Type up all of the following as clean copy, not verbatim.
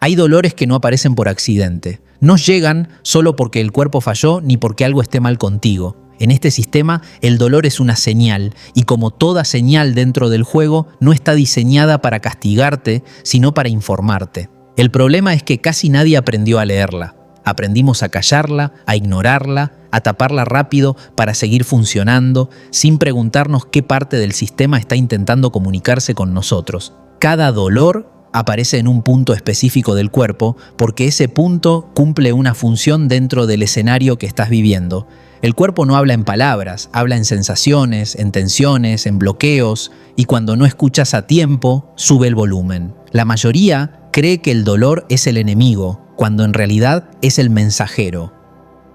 Hay dolores que no aparecen por accidente. No llegan solo porque el cuerpo falló ni porque algo esté mal contigo. En este sistema, el dolor es una señal, y como toda señal dentro del juego, no está diseñada para castigarte, sino para informarte. El problema es que casi nadie aprendió a leerla. Aprendimos a callarla, a ignorarla, a taparla rápido para seguir funcionando, sin preguntarnos qué parte del sistema está intentando comunicarse con nosotros. Cada dolor aparece en un punto específico del cuerpo porque ese punto cumple una función dentro del escenario que estás viviendo. El cuerpo no habla en palabras, habla en sensaciones, en tensiones, en bloqueos, y cuando no escuchas a tiempo, sube el volumen. La mayoría cree que el dolor es el enemigo, cuando en realidad es el mensajero.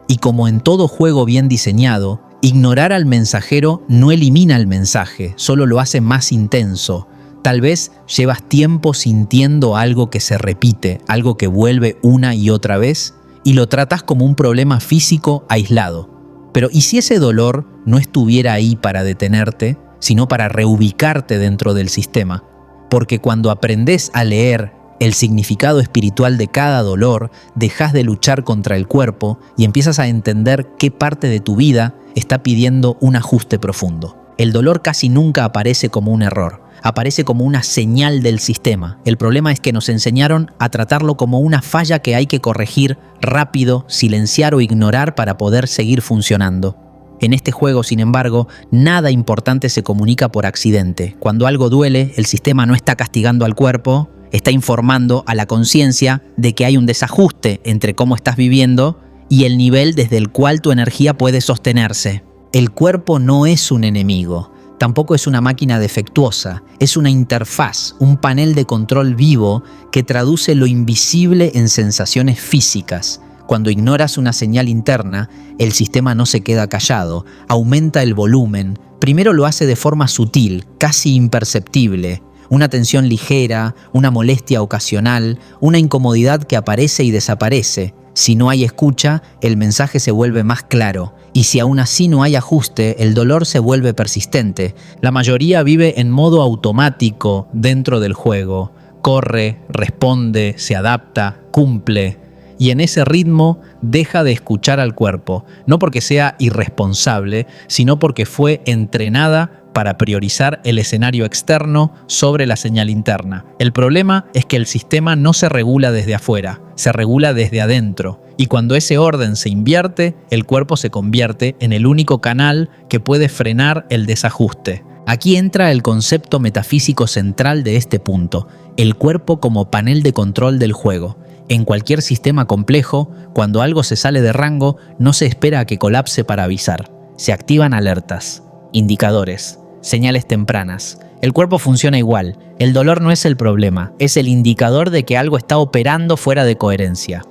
Y como en todo juego bien diseñado, ignorar al mensajero no elimina el mensaje, solo lo hace más intenso. Tal vez llevas tiempo sintiendo algo que se repite, algo que vuelve una y otra vez, y lo tratas como un problema físico aislado. Pero ¿y si ese dolor no estuviera ahí para detenerte, sino para reubicarte dentro del sistema? Porque cuando aprendes a leer el significado espiritual de cada dolor, dejas de luchar contra el cuerpo y empiezas a entender qué parte de tu vida está pidiendo un ajuste profundo. El dolor casi nunca aparece como un error, aparece como una señal del sistema. El problema es que nos enseñaron a tratarlo como una falla que hay que corregir rápido, silenciar o ignorar para poder seguir funcionando. En este juego, sin embargo, nada importante se comunica por accidente. Cuando algo duele, el sistema no está castigando al cuerpo, está informando a la conciencia de que hay un desajuste entre cómo estás viviendo y el nivel desde el cual tu energía puede sostenerse. El cuerpo no es un enemigo, tampoco es una máquina defectuosa, es una interfaz, un panel de control vivo que traduce lo invisible en sensaciones físicas. Cuando ignoras una señal interna, el sistema no se queda callado, aumenta el volumen. Primero lo hace de forma sutil, casi imperceptible. Una tensión ligera, una molestia ocasional, una incomodidad que aparece y desaparece. Si no hay escucha, el mensaje se vuelve más claro. Y si aún así no hay ajuste, el dolor se vuelve persistente. La mayoría vive en modo automático dentro del juego. Corre, responde, se adapta, cumple. Y en ese ritmo deja de escuchar al cuerpo, no porque sea irresponsable, sino porque fue entrenada para priorizar el escenario externo sobre la señal interna. El problema es que el sistema no se regula desde afuera, se regula desde adentro. Y cuando ese orden se invierte, el cuerpo se convierte en el único canal que puede frenar el desajuste. Aquí entra el concepto metafísico central de este punto, el cuerpo como panel de control del juego. En cualquier sistema complejo, cuando algo se sale de rango, no se espera a que colapse para avisar. Se activan alertas, indicadores, señales tempranas. El cuerpo funciona igual. El dolor no es el problema, es el indicador de que algo está operando fuera de coherencia.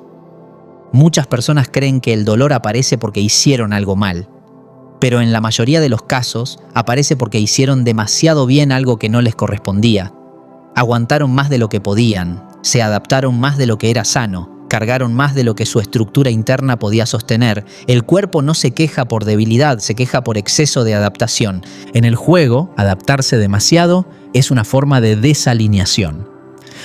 Muchas personas creen que el dolor aparece porque hicieron algo mal, pero en la mayoría de los casos aparece porque hicieron demasiado bien algo que no les correspondía. Aguantaron más de lo que podían, se adaptaron más de lo que era sano, cargaron más de lo que su estructura interna podía sostener. El cuerpo no se queja por debilidad, se queja por exceso de adaptación. En el juego, adaptarse demasiado es una forma de desalineación.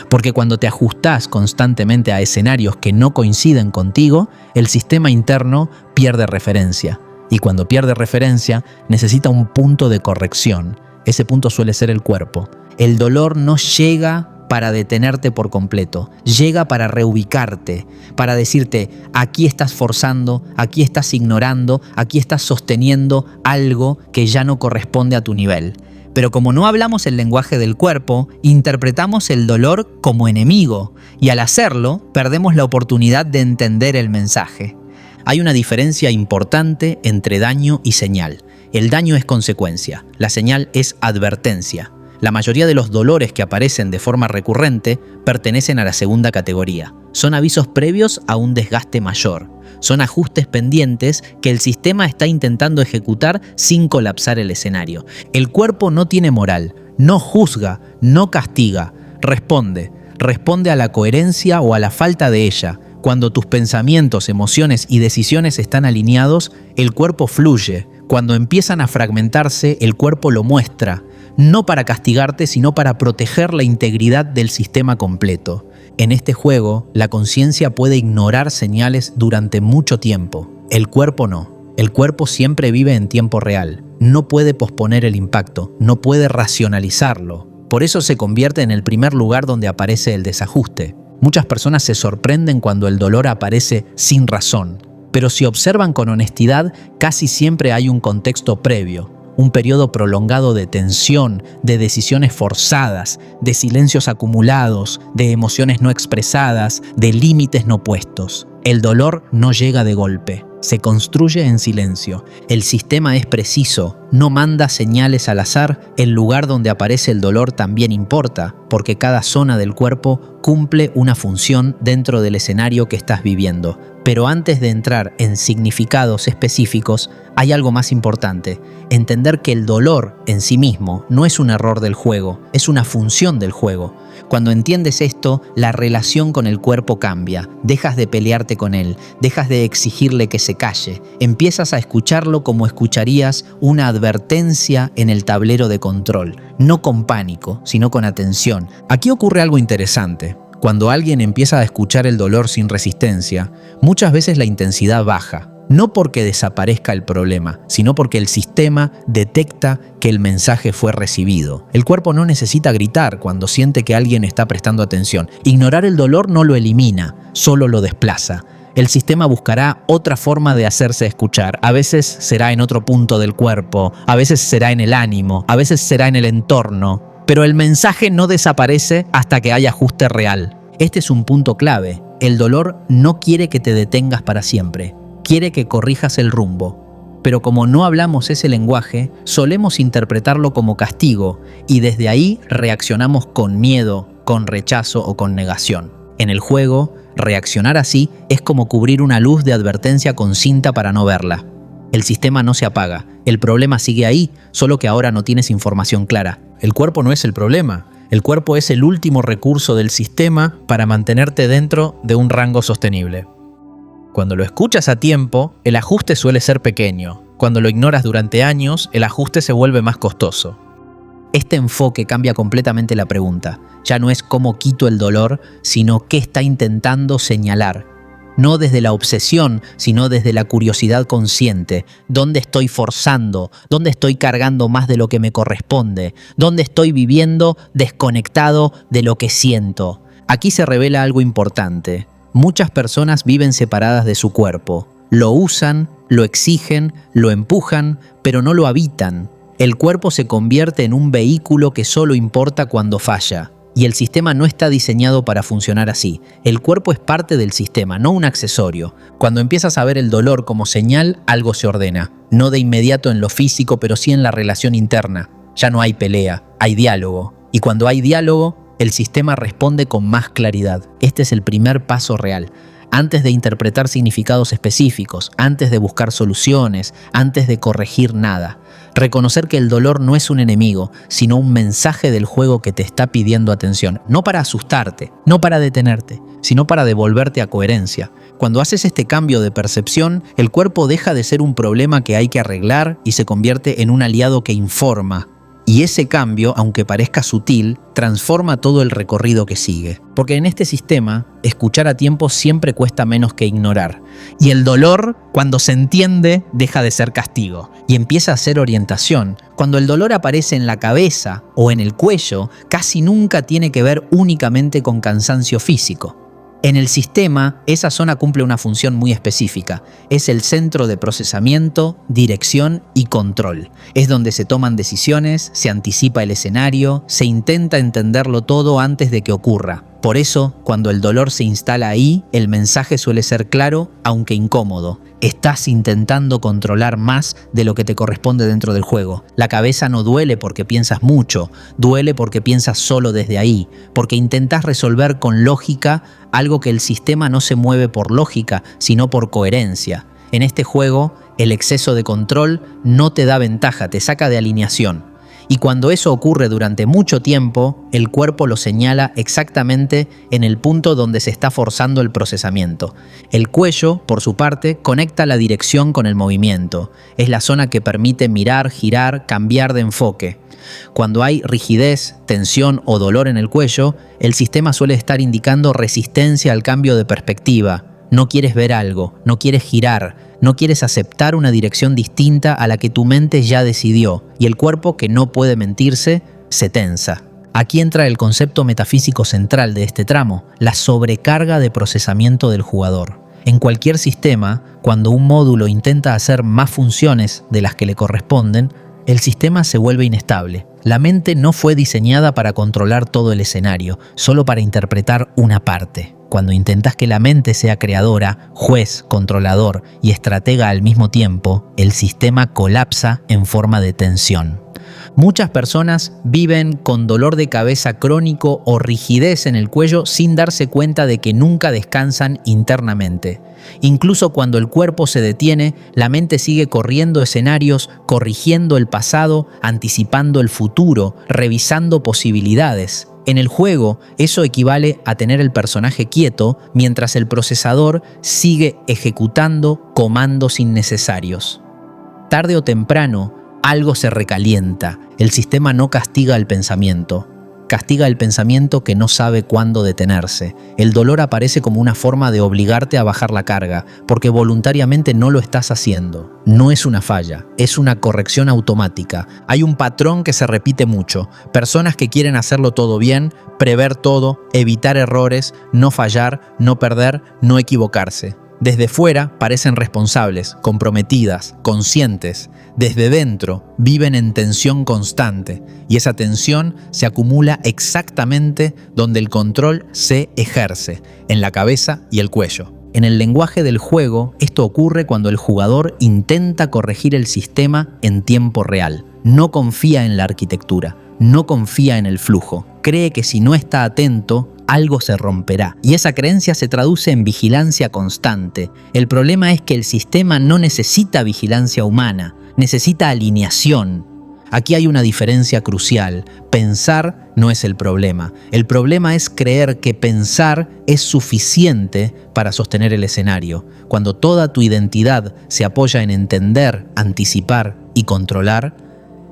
Porque cuando te ajustás constantemente a escenarios que no coinciden contigo, el sistema interno pierde referencia. Y cuando pierde referencia, necesita un punto de corrección. Ese punto suele ser el cuerpo. El dolor no llega para detenerte por completo, llega para reubicarte, para decirte, aquí estás forzando, aquí estás ignorando, aquí estás sosteniendo algo que ya no corresponde a tu nivel. Pero como no hablamos el lenguaje del cuerpo, interpretamos el dolor como enemigo, y al hacerlo, perdemos la oportunidad de entender el mensaje. Hay una diferencia importante entre daño y señal. El daño es consecuencia, la señal es advertencia. La mayoría de los dolores que aparecen de forma recurrente pertenecen a la segunda categoría. Son avisos previos a un desgaste mayor. Son ajustes pendientes que el sistema está intentando ejecutar sin colapsar el escenario. El cuerpo no tiene moral, no juzga, no castiga, responde a la coherencia o a la falta de ella. Cuando tus pensamientos, emociones y decisiones están alineados, el cuerpo fluye. Cuando empiezan a fragmentarse, el cuerpo lo muestra. No para castigarte, sino para proteger la integridad del sistema completo. En este juego, la conciencia puede ignorar señales durante mucho tiempo. El cuerpo no. El cuerpo siempre vive en tiempo real. No puede posponer el impacto, no puede racionalizarlo. Por eso se convierte en el primer lugar donde aparece el desajuste. Muchas personas se sorprenden cuando el dolor aparece sin razón. Pero si observan con honestidad, casi siempre hay un contexto previo. Un periodo prolongado de tensión, de decisiones forzadas, de silencios acumulados, de emociones no expresadas, de límites no puestos. El dolor no llega de golpe, se construye en silencio. El sistema es preciso, no manda señales al azar. El lugar donde aparece el dolor también importa, porque cada zona del cuerpo cumple una función dentro del escenario que estás viviendo. Pero antes de entrar en significados específicos, hay algo más importante: entender que el dolor en sí mismo no es un error del juego, es una función del juego. Cuando entiendes esto, la relación con el cuerpo cambia, dejas de pelearte con él, dejas de exigirle que se calle, empiezas a escucharlo como escucharías una advertencia en el tablero de control, no con pánico, sino con atención. Aquí ocurre algo interesante. Cuando alguien empieza a escuchar el dolor sin resistencia, muchas veces la intensidad baja. No porque desaparezca el problema, sino porque el sistema detecta que el mensaje fue recibido. El cuerpo no necesita gritar cuando siente que alguien está prestando atención. Ignorar el dolor no lo elimina, solo lo desplaza. El sistema buscará otra forma de hacerse escuchar. A veces será en otro punto del cuerpo, a veces será en el ánimo, a veces será en el entorno. Pero el mensaje no desaparece hasta que haya ajuste real. Este es un punto clave. El dolor no quiere que te detengas para siempre. Quiere que corrijas el rumbo. Pero como no hablamos ese lenguaje, solemos interpretarlo como castigo y desde ahí reaccionamos con miedo, con rechazo o con negación. En el juego, reaccionar así es como cubrir una luz de advertencia con cinta para no verla. El sistema no se apaga, el problema sigue ahí, solo que ahora no tienes información clara. El cuerpo no es el problema, el cuerpo es el último recurso del sistema para mantenerte dentro de un rango sostenible. Cuando lo escuchas a tiempo, el ajuste suele ser pequeño. Cuando lo ignoras durante años, el ajuste se vuelve más costoso. Este enfoque cambia completamente la pregunta. Ya no es cómo quito el dolor, sino qué está intentando señalar. No desde la obsesión, sino desde la curiosidad consciente. ¿Dónde estoy forzando? ¿Dónde estoy cargando más de lo que me corresponde? ¿Dónde estoy viviendo desconectado de lo que siento? Aquí se revela algo importante. Muchas personas viven separadas de su cuerpo. Lo usan, lo exigen, lo empujan, pero no lo habitan. El cuerpo se convierte en un vehículo que solo importa cuando falla. Y el sistema no está diseñado para funcionar así. El cuerpo es parte del sistema, no un accesorio. Cuando empiezas a ver el dolor como señal, algo se ordena. No de inmediato en lo físico, pero sí en la relación interna. Ya no hay pelea, hay diálogo. Y cuando hay diálogo, el sistema responde con más claridad. Este es el primer paso real. Antes de interpretar significados específicos, antes de buscar soluciones, antes de corregir nada. Reconocer que el dolor no es un enemigo, sino un mensaje del juego que te está pidiendo atención. No para asustarte, no para detenerte, sino para devolverte a coherencia. Cuando haces este cambio de percepción, el cuerpo deja de ser un problema que hay que arreglar y se convierte en un aliado que informa. Y ese cambio, aunque parezca sutil, transforma todo el recorrido que sigue. Porque en este sistema, escuchar a tiempo siempre cuesta menos que ignorar. Y el dolor, cuando se entiende, deja de ser castigo y empieza a ser orientación. Cuando el dolor aparece en la cabeza o en el cuello, casi nunca tiene que ver únicamente con cansancio físico. En el sistema, esa zona cumple una función muy específica. Es el centro de procesamiento, dirección y control. Es donde se toman decisiones, se anticipa el escenario, se intenta entenderlo todo antes de que ocurra. Por eso, cuando el dolor se instala ahí, el mensaje suele ser claro, aunque incómodo. Estás intentando controlar más de lo que te corresponde dentro del juego. La cabeza no duele porque piensas mucho, duele porque piensas solo desde ahí, porque intentas resolver con lógica algo que el sistema no se mueve por lógica, sino por coherencia. En este juego, el exceso de control no te da ventaja, te saca de alineación. Y cuando eso ocurre durante mucho tiempo, el cuerpo lo señala exactamente en el punto donde se está forzando el procesamiento. El cuello, por su parte, conecta la dirección con el movimiento. Es la zona que permite mirar, girar, cambiar de enfoque. Cuando hay rigidez, tensión o dolor en el cuello, el sistema suele estar indicando resistencia al cambio de perspectiva. No quieres ver algo, no quieres girar, no quieres aceptar una dirección distinta a la que tu mente ya decidió, y el cuerpo, que no puede mentirse, se tensa. Aquí entra el concepto metafísico central de este tramo, la sobrecarga de procesamiento del jugador. En cualquier sistema, cuando un módulo intenta hacer más funciones de las que le corresponden, el sistema se vuelve inestable. La mente no fue diseñada para controlar todo el escenario, solo para interpretar una parte. Cuando intentas que la mente sea creadora, juez, controlador y estratega al mismo tiempo, el sistema colapsa en forma de tensión. Muchas personas viven con dolor de cabeza crónico o rigidez en el cuello sin darse cuenta de que nunca descansan internamente. Incluso cuando el cuerpo se detiene, la mente sigue corriendo escenarios, corrigiendo el pasado, anticipando el futuro, revisando posibilidades. En el juego, eso equivale a tener el personaje quieto mientras el procesador sigue ejecutando comandos innecesarios. Tarde o temprano, algo se recalienta. El sistema no castiga el pensamiento. Castiga el pensamiento que no sabe cuándo detenerse. El dolor aparece como una forma de obligarte a bajar la carga, porque voluntariamente no lo estás haciendo. No es una falla, es una corrección automática. Hay un patrón que se repite mucho. Personas que quieren hacerlo todo bien, prever todo, evitar errores, no fallar, no perder, no equivocarse. Desde fuera parecen responsables, comprometidas, conscientes. Desde dentro viven en tensión constante y esa tensión se acumula exactamente donde el control se ejerce, en la cabeza y el cuello. En el lenguaje del juego, esto ocurre cuando el jugador intenta corregir el sistema en tiempo real. No confía en la arquitectura, no confía en el flujo. Cree que si no está atento, algo se romperá. Y esa creencia se traduce en vigilancia constante. El problema es que el sistema no necesita vigilancia humana, necesita alineación. Aquí hay una diferencia crucial. Pensar no es el problema. El problema es creer que pensar es suficiente para sostener el escenario. Cuando toda tu identidad se apoya en entender, anticipar y controlar,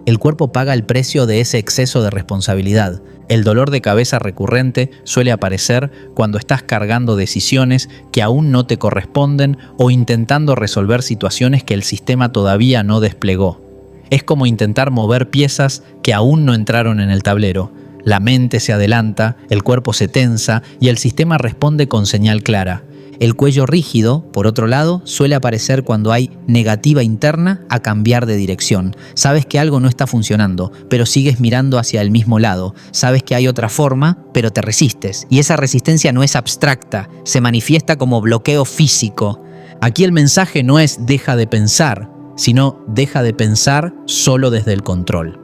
el cuerpo paga el precio de ese exceso de responsabilidad. El dolor de cabeza recurrente suele aparecer cuando estás cargando decisiones que aún no te corresponden o intentando resolver situaciones que el sistema todavía no desplegó. Es como intentar mover piezas que aún no entraron en el tablero. La mente se adelanta, el cuerpo se tensa y el sistema responde con señal clara. El cuello rígido, por otro lado, suele aparecer cuando hay negativa interna a cambiar de dirección. Sabes que algo no está funcionando, pero sigues mirando hacia el mismo lado. Sabes que hay otra forma, pero te resistes. Y esa resistencia no es abstracta, se manifiesta como bloqueo físico. Aquí el mensaje no es deja de pensar, sino deja de pensar solo desde el control.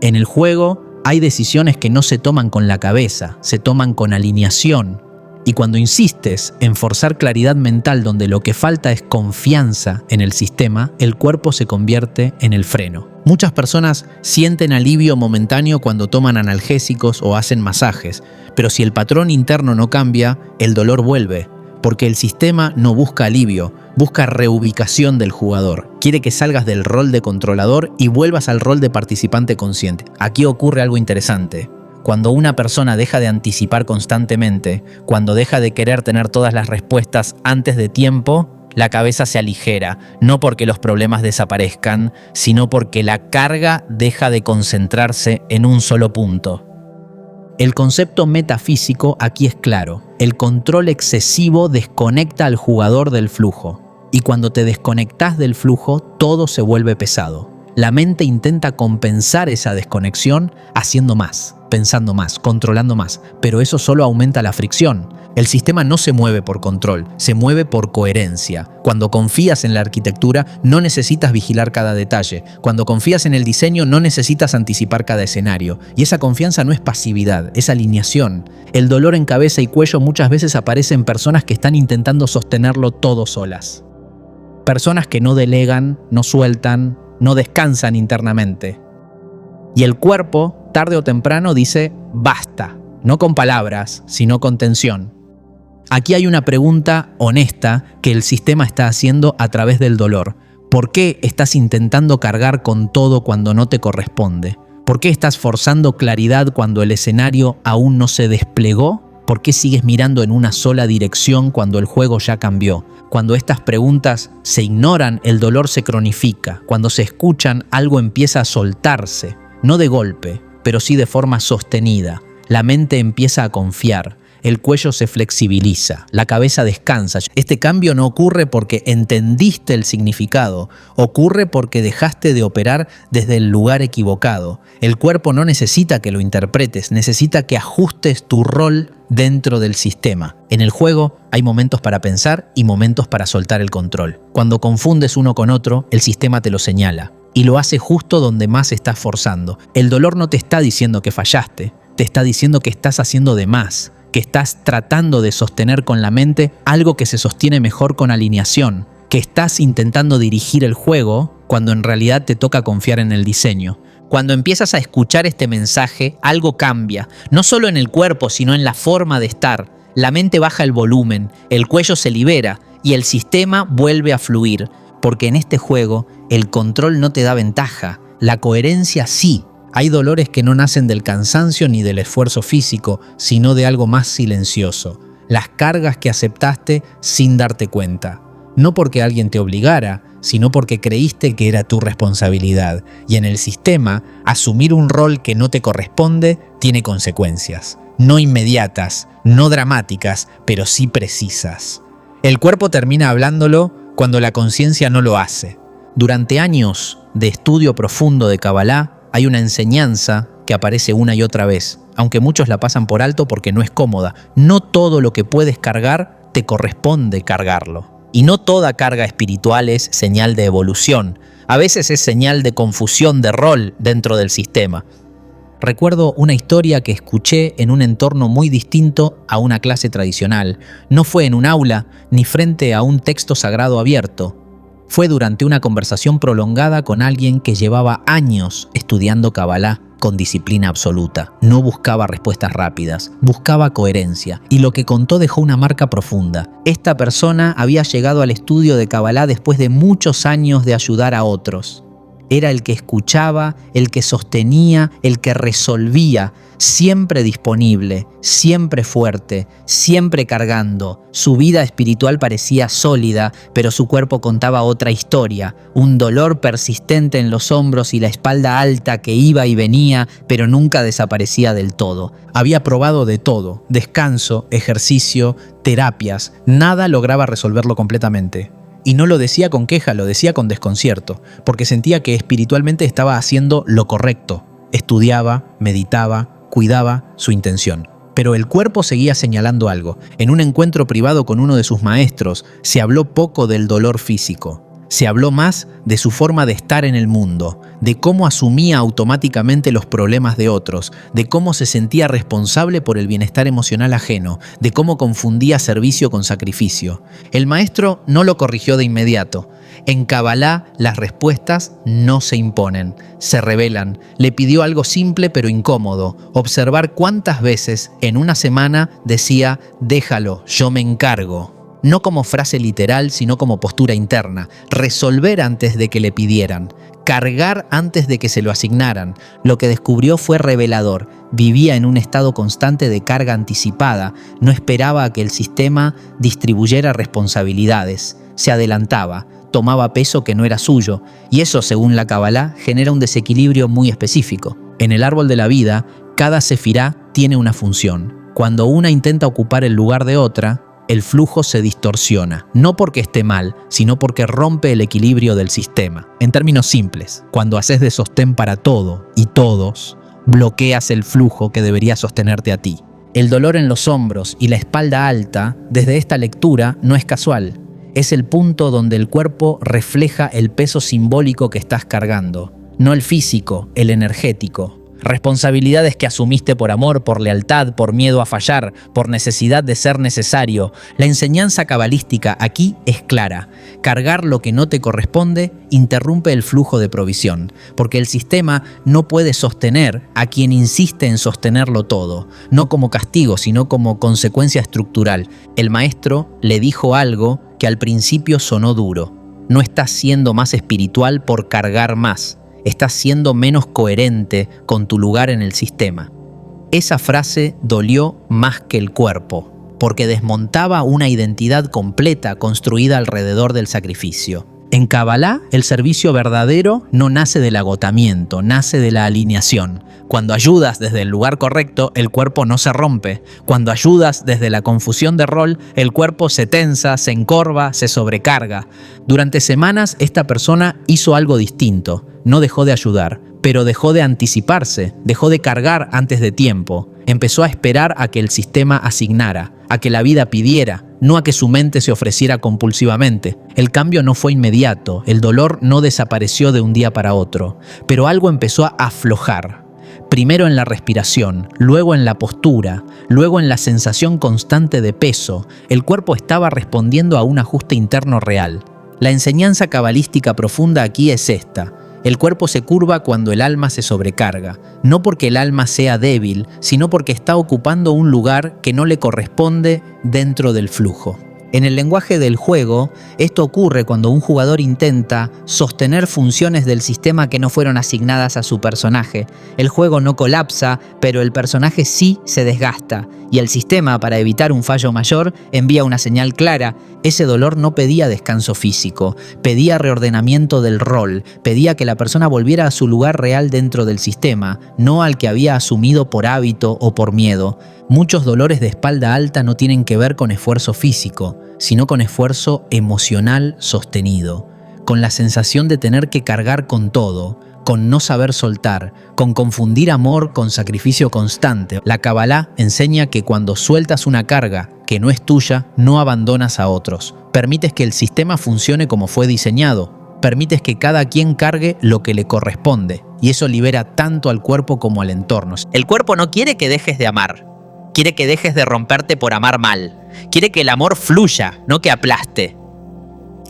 En el juego hay decisiones que no se toman con la cabeza, se toman con alineación. Y cuando insistes en forzar claridad mental donde lo que falta es confianza en el sistema, el cuerpo se convierte en el freno. Muchas personas sienten alivio momentáneo cuando toman analgésicos o hacen masajes, pero si el patrón interno no cambia, el dolor vuelve, porque el sistema no busca alivio, busca reubicación del jugador. Quiere que salgas del rol de controlador y vuelvas al rol de participante consciente. Aquí ocurre algo interesante. Cuando una persona deja de anticipar constantemente, cuando deja de querer tener todas las respuestas antes de tiempo, la cabeza se aligera, no porque los problemas desaparezcan, sino porque la carga deja de concentrarse en un solo punto. El concepto metafísico aquí es claro. El control excesivo desconecta al jugador del flujo, y cuando te desconectas del flujo, todo se vuelve pesado. La mente intenta compensar esa desconexión haciendo más, pensando más, controlando más, pero eso solo aumenta la fricción. El sistema no se mueve por control, se mueve por coherencia. Cuando confías en la arquitectura, no necesitas vigilar cada detalle. Cuando confías en el diseño, no necesitas anticipar cada escenario. Y esa confianza no es pasividad, es alineación. El dolor en cabeza y cuello muchas veces aparece en personas que están intentando sostenerlo todo solas. Personas que no delegan, no sueltan, no descansan internamente. Y el cuerpo, tarde o temprano, dice basta, no con palabras, sino con tensión. Aquí hay una pregunta honesta que el sistema está haciendo a través del dolor. ¿Por qué estás intentando cargar con todo cuando no te corresponde? ¿Por qué estás forzando claridad cuando el escenario aún no se desplegó? ¿Por qué sigues mirando en una sola dirección cuando el juego ya cambió? Cuando estas preguntas se ignoran, el dolor se cronifica. Cuando se escuchan, algo empieza a soltarse. No de golpe, pero sí de forma sostenida. La mente empieza a confiar. El cuello se flexibiliza, la cabeza descansa. Este cambio no ocurre porque entendiste el significado, ocurre porque dejaste de operar desde el lugar equivocado. El cuerpo no necesita que lo interpretes, necesita que ajustes tu rol dentro del sistema. En el juego hay momentos para pensar y momentos para soltar el control. Cuando confundes uno con otro, el sistema te lo señala y lo hace justo donde más estás forzando. El dolor no te está diciendo que fallaste, te está diciendo que estás haciendo de más, que estás tratando de sostener con la mente algo que se sostiene mejor con alineación, que estás intentando dirigir el juego cuando en realidad te toca confiar en el diseño. Cuando empiezas a escuchar este mensaje, algo cambia, no solo en el cuerpo, sino en la forma de estar. La mente baja el volumen, el cuello se libera y el sistema vuelve a fluir, porque en este juego el control no te da ventaja, la coherencia sí. Hay dolores que no nacen del cansancio ni del esfuerzo físico, sino de algo más silencioso. Las cargas que aceptaste sin darte cuenta. No porque alguien te obligara, sino porque creíste que era tu responsabilidad. Y en el sistema, asumir un rol que no te corresponde tiene consecuencias. No inmediatas, no dramáticas, pero sí precisas. El cuerpo termina hablándolo cuando la conciencia no lo hace. Durante años de estudio profundo de Kabbalah, hay una enseñanza que aparece una y otra vez, aunque muchos la pasan por alto porque no es cómoda. No todo lo que puedes cargar te corresponde cargarlo. Y no toda carga espiritual es señal de evolución. A veces es señal de confusión de rol dentro del sistema. Recuerdo una historia que escuché en un entorno muy distinto a una clase tradicional. No fue en un aula ni frente a un texto sagrado abierto. Fue durante una conversación prolongada con alguien que llevaba años estudiando Kabbalah con disciplina absoluta. No buscaba respuestas rápidas, buscaba coherencia, y lo que contó dejó una marca profunda. Esta persona había llegado al estudio de Kabbalah después de muchos años de ayudar a otros. Era el que escuchaba, el que sostenía, el que resolvía, siempre disponible, siempre fuerte, siempre cargando. Su vida espiritual parecía sólida, pero su cuerpo contaba otra historia, un dolor persistente en los hombros y la espalda alta que iba y venía, pero nunca desaparecía del todo. Había probado de todo, descanso, ejercicio, terapias, nada lograba resolverlo completamente. Y no lo decía con queja, lo decía con desconcierto, porque sentía que espiritualmente estaba haciendo lo correcto. Estudiaba, meditaba, cuidaba su intención. Pero el cuerpo seguía señalando algo. En un encuentro privado con uno de sus maestros, se habló poco del dolor físico. Se habló más de su forma de estar en el mundo, de cómo asumía automáticamente los problemas de otros, de cómo se sentía responsable por el bienestar emocional ajeno, de cómo confundía servicio con sacrificio. El maestro no lo corrigió de inmediato. En Kabbalah las respuestas no se imponen, se revelan. Le pidió algo simple pero incómodo, observar cuántas veces en una semana decía «déjalo, yo me encargo». No como frase literal, sino como postura interna. Resolver antes de que le pidieran. Cargar antes de que se lo asignaran. Lo que descubrió fue revelador. Vivía en un estado constante de carga anticipada. No esperaba a que el sistema distribuyera responsabilidades. Se adelantaba. Tomaba peso que no era suyo. Y eso, según la Kabbalah, genera un desequilibrio muy específico. En el árbol de la vida, cada sefirá tiene una función. Cuando una intenta ocupar el lugar de otra, el flujo se distorsiona, no porque esté mal, sino porque rompe el equilibrio del sistema. En términos simples, cuando haces de sostén para todo y todos, bloqueas el flujo que debería sostenerte a ti. El dolor en los hombros y la espalda alta, desde esta lectura, no es casual. Es el punto donde el cuerpo refleja el peso simbólico que estás cargando, no el físico, el energético. responsabilidades que asumiste por amor, por lealtad, por miedo a fallar, por necesidad de ser necesario. La enseñanza cabalística aquí es clara. Cargar lo que no te corresponde interrumpe el flujo de provisión, porque el sistema no puede sostener a quien insiste en sostenerlo todo, no como castigo, sino como consecuencia estructural. El maestro le dijo algo que al principio sonó duro. No estás siendo más espiritual por cargar más. Estás siendo menos coherente con tu lugar en el sistema. Esa frase dolió más que el cuerpo, porque desmontaba una identidad completa construida alrededor del sacrificio. En Kabbalah, el servicio verdadero no nace del agotamiento, nace de la alineación. Cuando ayudas desde el lugar correcto, el cuerpo no se rompe. Cuando ayudas desde la confusión de rol, el cuerpo se tensa, se encorva, se sobrecarga. Durante semanas, esta persona hizo algo distinto. No dejó de ayudar, pero dejó de anticiparse, dejó de cargar antes de tiempo. Empezó a esperar a que el sistema asignara, a que la vida pidiera, no a que su mente se ofreciera compulsivamente. El cambio no fue inmediato, el dolor no desapareció de un día para otro, pero algo empezó a aflojar. Primero en la respiración, luego en la postura, luego en la sensación constante de peso. El cuerpo estaba respondiendo a un ajuste interno real. La enseñanza cabalística profunda aquí es esta. El cuerpo se curva cuando el alma se sobrecarga, no porque el alma sea débil, sino porque está ocupando un lugar que no le corresponde dentro del flujo. En el lenguaje del juego, esto ocurre cuando un jugador intenta sostener funciones del sistema que no fueron asignadas a su personaje. El juego no colapsa, pero el personaje sí se desgasta, y el sistema, para evitar un fallo mayor, envía una señal clara. Ese dolor no pedía descanso físico, pedía reordenamiento del rol, pedía que la persona volviera a su lugar real dentro del sistema, no al que había asumido por hábito o por miedo. Muchos dolores de espalda alta no tienen que ver con esfuerzo físico, sino con esfuerzo emocional sostenido, con la sensación de tener que cargar con todo, con no saber soltar, con confundir amor con sacrificio constante. La Kabbalah enseña que cuando sueltas una carga que no es tuya, no abandonas a otros. Permites que el sistema funcione como fue diseñado. Permites que cada quien cargue lo que le corresponde. Y eso libera tanto al cuerpo como al entorno. El cuerpo no quiere que dejes de amar. Quiere que dejes de romperte por amar mal. Quiere que el amor fluya, no que aplaste.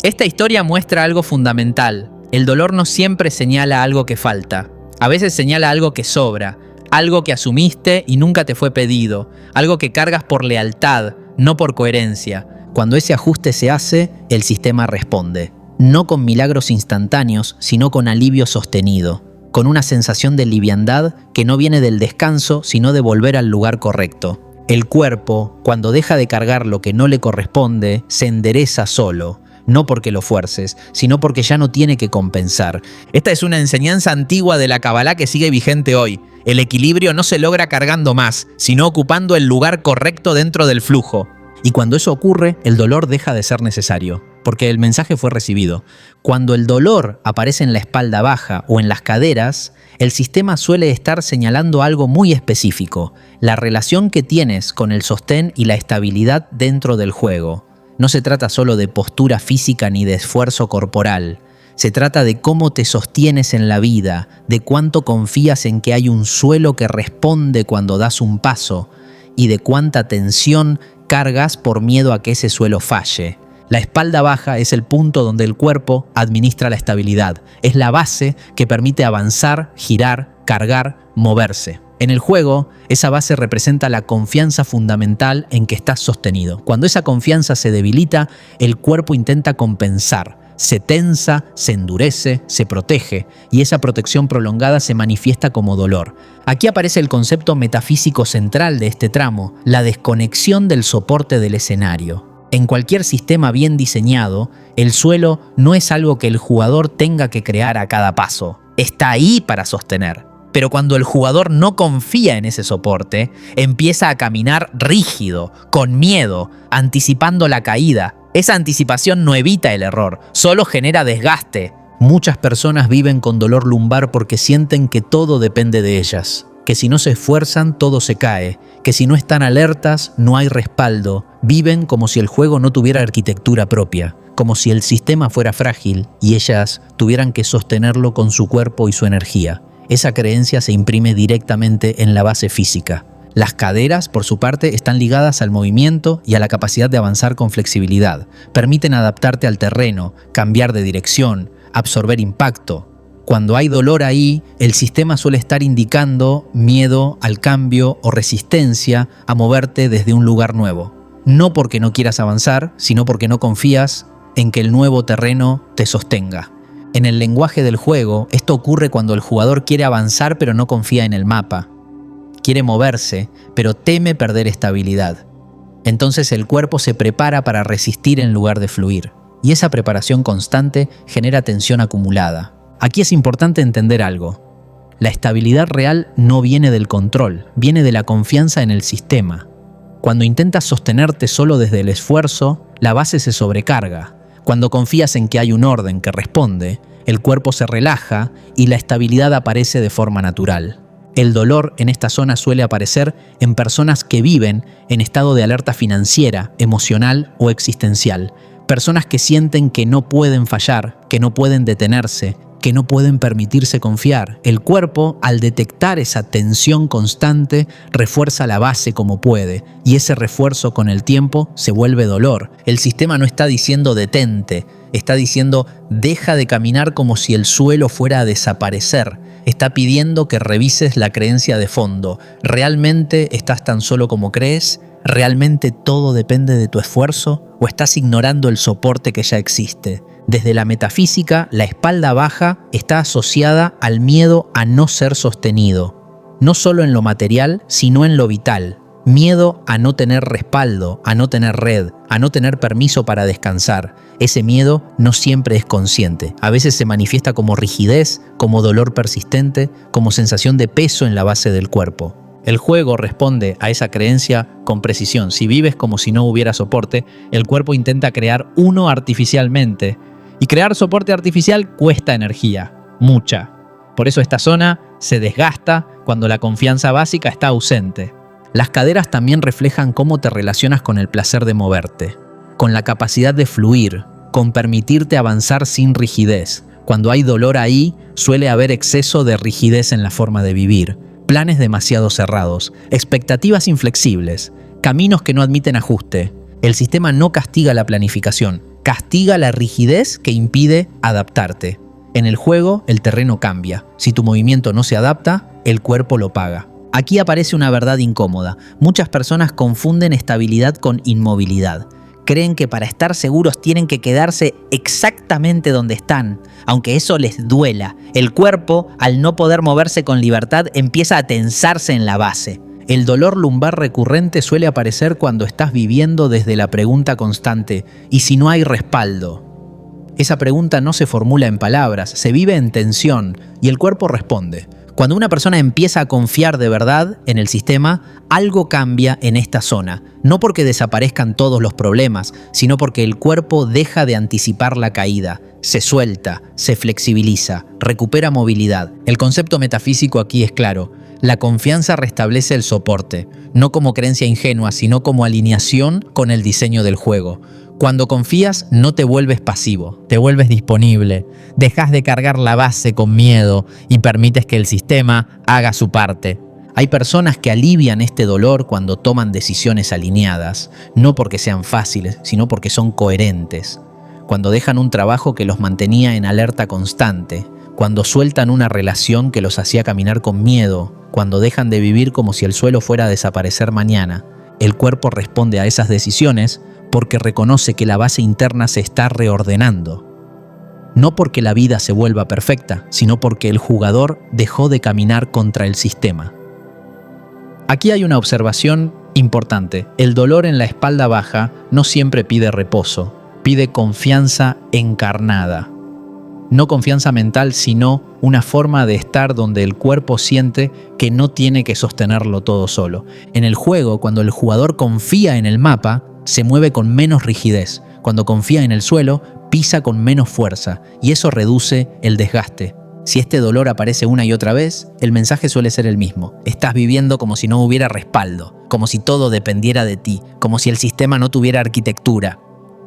Esta historia muestra algo fundamental. El dolor no siempre señala algo que falta. A veces señala algo que sobra, algo que asumiste y nunca te fue pedido, algo que cargas por lealtad, no por coherencia. Cuando ese ajuste se hace, el sistema responde. No con milagros instantáneos, sino con alivio sostenido, con una sensación de liviandad que no viene del descanso, sino de volver al lugar correcto. El cuerpo, cuando deja de cargar lo que no le corresponde, se endereza solo. No porque lo fuerces, sino porque ya no tiene que compensar. Esta es una enseñanza antigua de la Kabbalah que sigue vigente hoy. El equilibrio no se logra cargando más, sino ocupando el lugar correcto dentro del flujo. Y cuando eso ocurre, el dolor deja de ser necesario, porque el mensaje fue recibido. Cuando el dolor aparece en la espalda baja o en las caderas, el sistema suele estar señalando algo muy específico, la relación que tienes con el sostén y la estabilidad dentro del juego. No se trata solo de postura física ni de esfuerzo corporal. Se trata de cómo te sostienes en la vida, de cuánto confías en que hay un suelo que responde cuando das un paso y de cuánta tensión cargas por miedo a que ese suelo falle. La espalda baja es el punto donde el cuerpo administra la estabilidad. Es la base que permite avanzar, girar, cargar, moverse. En el juego, esa base representa la confianza fundamental en que estás sostenido. Cuando esa confianza se debilita, el cuerpo intenta compensar. Se tensa, se endurece, se protege, y esa protección prolongada se manifiesta como dolor. Aquí aparece el concepto metafísico central de este tramo, la desconexión del soporte del escenario. En cualquier sistema bien diseñado, el suelo no es algo que el jugador tenga que crear a cada paso. Está ahí para sostener. Pero cuando el jugador no confía en ese soporte, empieza a caminar rígido, con miedo, anticipando la caída. Esa anticipación no evita el error, solo genera desgaste. Muchas personas viven con dolor lumbar porque sienten que todo depende de ellas, que si no se esfuerzan todo se cae, que si no están alertas no hay respaldo. Viven como si el juego no tuviera arquitectura propia, como si el sistema fuera frágil y ellas tuvieran que sostenerlo con su cuerpo y su energía. Esa creencia se imprime directamente en la base física. Las caderas, por su parte, están ligadas al movimiento y a la capacidad de avanzar con flexibilidad. Permiten adaptarte al terreno, cambiar de dirección, absorber impacto. Cuando hay dolor ahí, el sistema suele estar indicando miedo al cambio o resistencia a moverte desde un lugar nuevo. No porque no quieras avanzar, sino porque no confías en que el nuevo terreno te sostenga. En el lenguaje del juego, esto ocurre cuando el jugador quiere avanzar pero no confía en el mapa. Quiere moverse, pero teme perder estabilidad. Entonces el cuerpo se prepara para resistir en lugar de fluir. Y esa preparación constante genera tensión acumulada. Aquí es importante entender algo. La estabilidad real no viene del control, viene de la confianza en el sistema. Cuando intentas sostenerte solo desde el esfuerzo, la base se sobrecarga. Cuando confías en que hay un orden que responde, el cuerpo se relaja y la estabilidad aparece de forma natural. El dolor en esta zona suele aparecer en personas que viven en estado de alerta financiera, emocional o existencial. Personas que sienten que no pueden fallar, que no pueden detenerse, que no pueden permitirse confiar. El cuerpo, al detectar esa tensión constante, refuerza la base como puede, y ese refuerzo con el tiempo se vuelve dolor. El sistema no está diciendo detente, está diciendo deja de caminar como si el suelo fuera a desaparecer. Está pidiendo que revises la creencia de fondo. ¿Realmente estás tan solo como crees? ¿Realmente todo depende de tu esfuerzo? ¿O estás ignorando el soporte que ya existe? Desde la metafísica, la espalda baja está asociada al miedo a no ser sostenido, no solo en lo material, sino en lo vital. Miedo a no tener respaldo, a no tener red, a no tener permiso para descansar. Ese miedo no siempre es consciente. A veces se manifiesta como rigidez, como dolor persistente, como sensación de peso en la base del cuerpo. El juego responde a esa creencia con precisión. Si vives como si no hubiera soporte, el cuerpo intenta crear uno artificialmente. Y crear soporte artificial cuesta energía, mucha. Por eso esta zona se desgasta cuando la confianza básica está ausente. Las caderas también reflejan cómo te relacionas con el placer de moverte, con la capacidad de fluir, con permitirte avanzar sin rigidez. Cuando hay dolor ahí, suele haber exceso de rigidez en la forma de vivir, planes demasiado cerrados, expectativas inflexibles, caminos que no admiten ajuste. El sistema no castiga la planificación, castiga la rigidez que impide adaptarte. En el juego, el terreno cambia. Si tu movimiento no se adapta, el cuerpo lo paga. Aquí aparece una verdad incómoda. Muchas personas confunden estabilidad con inmovilidad. Creen que para estar seguros tienen que quedarse exactamente donde están, aunque eso les duela. El cuerpo, al no poder moverse con libertad, empieza a tensarse en la base. El dolor lumbar recurrente suele aparecer cuando estás viviendo desde la pregunta constante, ¿y si no hay respaldo? Esa pregunta no se formula en palabras, se vive en tensión y el cuerpo responde. Cuando una persona empieza a confiar de verdad en el sistema, algo cambia en esta zona. No porque desaparezcan todos los problemas, sino porque el cuerpo deja de anticipar la caída, se suelta, se flexibiliza, recupera movilidad. El concepto metafísico aquí es claro. La confianza restablece el soporte, no como creencia ingenua, sino como alineación con el diseño del juego. Cuando confías, no te vuelves pasivo, te vuelves disponible, dejas de cargar la base con miedo y permites que el sistema haga su parte. Hay personas que alivian este dolor cuando toman decisiones alineadas, no porque sean fáciles, sino porque son coherentes. Cuando dejan un trabajo que los mantenía en alerta constante, cuando sueltan una relación que los hacía caminar con miedo, cuando dejan de vivir como si el suelo fuera a desaparecer mañana. El cuerpo responde a esas decisiones porque reconoce que la base interna se está reordenando. No porque la vida se vuelva perfecta, sino porque el jugador dejó de caminar contra el sistema. Aquí hay una observación importante. El dolor en la espalda baja no siempre pide reposo, pide confianza encarnada. No confianza mental, sino una forma de estar donde el cuerpo siente que no tiene que sostenerlo todo solo. En el juego, cuando el jugador confía en el mapa, se mueve con menos rigidez. Cuando confía en el suelo, pisa con menos fuerza, y eso reduce el desgaste. Si este dolor aparece una y otra vez, el mensaje suele ser el mismo. Estás viviendo como si no hubiera respaldo, como si todo dependiera de ti, como si el sistema no tuviera arquitectura.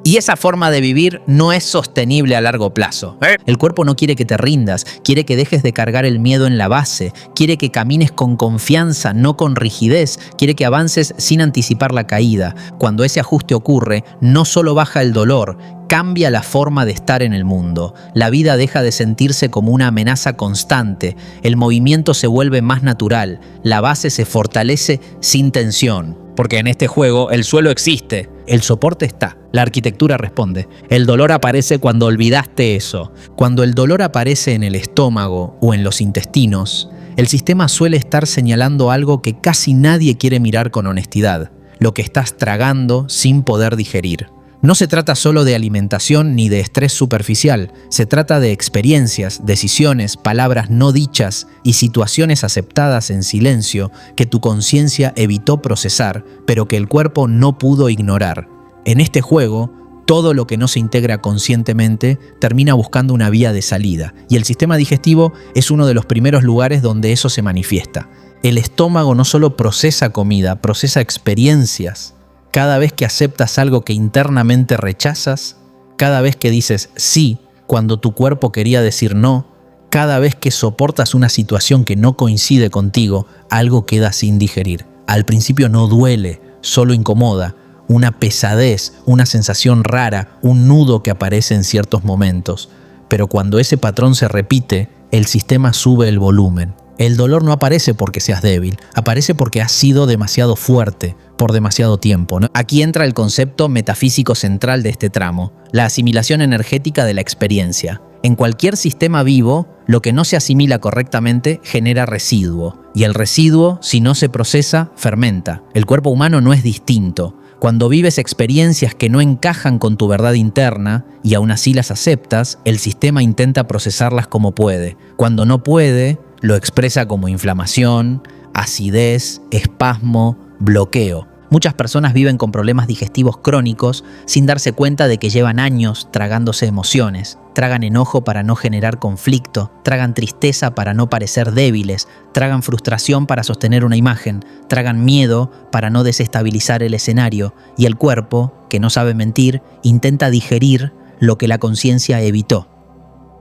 Y esa forma de vivir no es sostenible a largo plazo. El cuerpo no quiere que te rindas, quiere que dejes de cargar el miedo en la base, quiere que camines con confianza, no con rigidez, quiere que avances sin anticipar la caída. Cuando ese ajuste ocurre, no solo baja el dolor, cambia la forma de estar en el mundo. La vida deja de sentirse como una amenaza constante, el movimiento se vuelve más natural, la base se fortalece sin tensión. Porque en este juego el suelo existe, el soporte está, la arquitectura responde. El dolor aparece cuando olvidaste eso. Cuando el dolor aparece en el estómago o en los intestinos, el sistema suele estar señalando algo que casi nadie quiere mirar con honestidad, lo que estás tragando sin poder digerir. No se trata solo de alimentación ni de estrés superficial, se trata de experiencias, decisiones, palabras no dichas y situaciones aceptadas en silencio que tu conciencia evitó procesar, pero que el cuerpo no pudo ignorar. En este juego, todo lo que no se integra conscientemente termina buscando una vía de salida, y el sistema digestivo es uno de los primeros lugares donde eso se manifiesta. El estómago no solo procesa comida, procesa experiencias. Cada vez que aceptas algo que internamente rechazas, cada vez que dices sí cuando tu cuerpo quería decir no, cada vez que soportas una situación que no coincide contigo, algo queda sin digerir. Al principio no duele, solo incomoda, una pesadez, una sensación rara, un nudo que aparece en ciertos momentos. Pero cuando ese patrón se repite, el sistema sube el volumen. El dolor no aparece porque seas débil, aparece porque has sido demasiado fuerte por demasiado tiempo, ¿no? Aquí entra el concepto metafísico central de este tramo, la asimilación energética de la experiencia. En cualquier sistema vivo, lo que no se asimila correctamente genera residuo, y el residuo, si no se procesa, fermenta. El cuerpo humano no es distinto. Cuando vives experiencias que no encajan con tu verdad interna y aún así las aceptas, el sistema intenta procesarlas como puede. Cuando no puede, lo expresa como inflamación, acidez, espasmo, bloqueo. Muchas personas viven con problemas digestivos crónicos sin darse cuenta de que llevan años tragándose emociones. Tragan enojo para no generar conflicto, tragan tristeza para no parecer débiles, tragan frustración para sostener una imagen, tragan miedo para no desestabilizar el escenario, y el cuerpo, que no sabe mentir, intenta digerir lo que la conciencia evitó.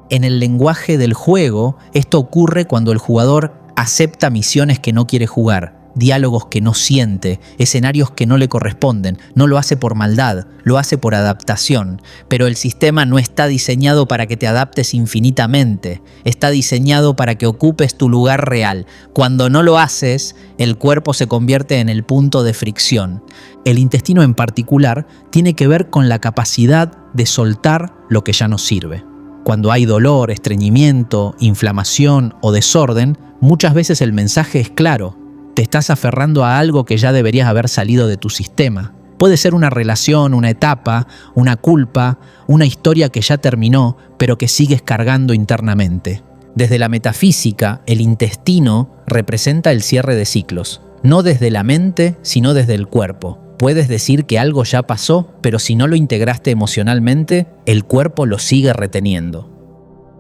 En el lenguaje del juego, esto ocurre cuando el jugador acepta misiones que no quiere jugar, diálogos que no siente, escenarios que no le corresponden. No lo hace por maldad, lo hace por adaptación. Pero el sistema no está diseñado para que te adaptes infinitamente, está diseñado para que ocupes tu lugar real. Cuando no lo haces, el cuerpo se convierte en el punto de fricción. El intestino en particular tiene que ver con la capacidad de soltar lo que ya no sirve. Cuando hay dolor, estreñimiento, inflamación o desorden, muchas veces el mensaje es claro. Te estás aferrando a algo que ya deberías haber salido de tu sistema. Puede ser una relación, una etapa, una culpa, una historia que ya terminó, pero que sigues cargando internamente. Desde la metafísica, el intestino representa el cierre de ciclos. No desde la mente, sino desde el cuerpo. Puedes decir que algo ya pasó, pero si no lo integraste emocionalmente, el cuerpo lo sigue reteniendo.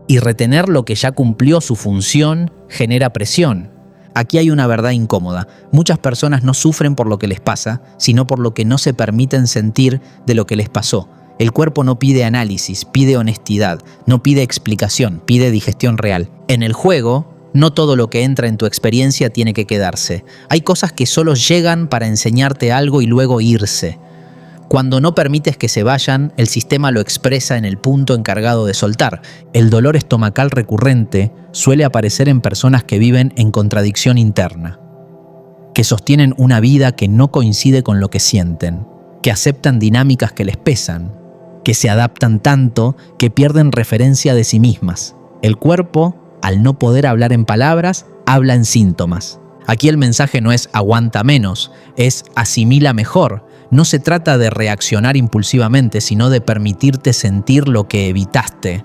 Y retener lo que ya cumplió su función genera presión. Aquí hay una verdad incómoda. Muchas personas no sufren por lo que les pasa, sino por lo que no se permiten sentir de lo que les pasó. El cuerpo no pide análisis, pide honestidad, no pide explicación, pide digestión real. En el juego, no todo lo que entra en tu experiencia tiene que quedarse. Hay cosas que solo llegan para enseñarte algo y luego irse. Cuando no permites que se vayan, el sistema lo expresa en el punto encargado de soltar. El dolor estomacal recurrente suele aparecer en personas que viven en contradicción interna, que sostienen una vida que no coincide con lo que sienten, que aceptan dinámicas que les pesan, que se adaptan tanto que pierden referencia de sí mismas. El cuerpo, al no poder hablar en palabras, habla en síntomas. Aquí el mensaje no es aguanta menos, es asimila mejor. No se trata de reaccionar impulsivamente, sino de permitirte sentir lo que evitaste,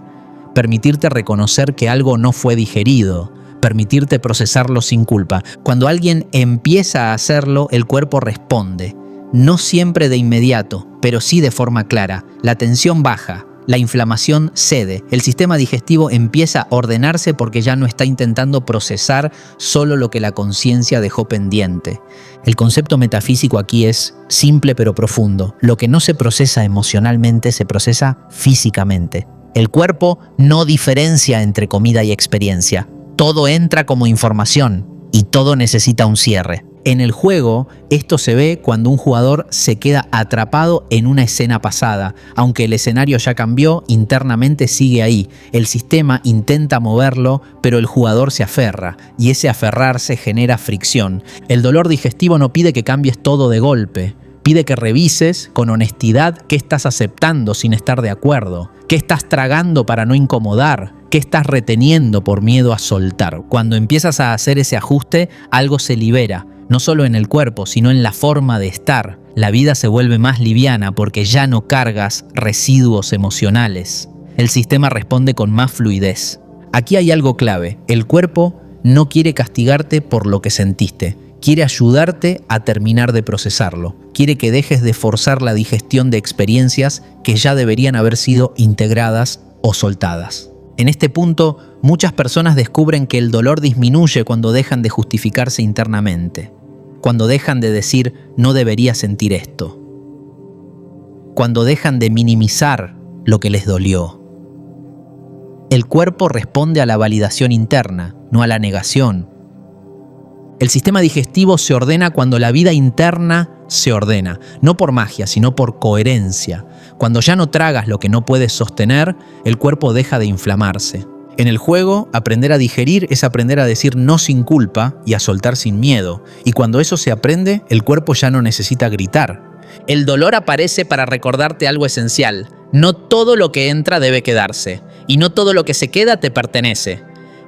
permitirte reconocer que algo no fue digerido, permitirte procesarlo sin culpa. Cuando alguien empieza a hacerlo, el cuerpo responde. No siempre de inmediato, pero sí de forma clara. La tensión baja, La inflamación cede. El sistema digestivo empieza a ordenarse porque ya no está intentando procesar solo lo que la conciencia dejó pendiente. El concepto metafísico aquí es simple pero profundo. Lo que no se procesa emocionalmente se procesa físicamente. El cuerpo no diferencia entre comida y experiencia. Todo entra como información y todo necesita un cierre. En el juego, esto se ve cuando un jugador se queda atrapado en una escena pasada. Aunque el escenario ya cambió, internamente sigue ahí. El sistema intenta moverlo, pero el jugador se aferra, y ese aferrarse genera fricción. El dolor digestivo no pide que cambies todo de golpe. Pide que revises con honestidad qué estás aceptando sin estar de acuerdo, qué estás tragando para no incomodar, qué estás reteniendo por miedo a soltar. Cuando empiezas a hacer ese ajuste, algo se libera. No solo en el cuerpo, sino en la forma de estar. La vida se vuelve más liviana porque ya no cargas residuos emocionales. El sistema responde con más fluidez. Aquí hay algo clave. El cuerpo no quiere castigarte por lo que sentiste. Quiere ayudarte a terminar de procesarlo. Quiere que dejes de forzar la digestión de experiencias que ya deberían haber sido integradas o soltadas. En este punto, muchas personas descubren que el dolor disminuye cuando dejan de justificarse internamente. Cuando dejan de decir, no debería sentir esto. Cuando dejan de minimizar lo que les dolió. El cuerpo responde a la validación interna, no a la negación. El sistema digestivo se ordena cuando la vida interna se ordena, no por magia, sino por coherencia. Cuando ya no tragas lo que no puedes sostener, el cuerpo deja de inflamarse. En el juego, aprender a digerir es aprender a decir no sin culpa y a soltar sin miedo. Y cuando eso se aprende, el cuerpo ya no necesita gritar. El dolor aparece para recordarte algo esencial. No todo lo que entra debe quedarse, y no todo lo que se queda te pertenece.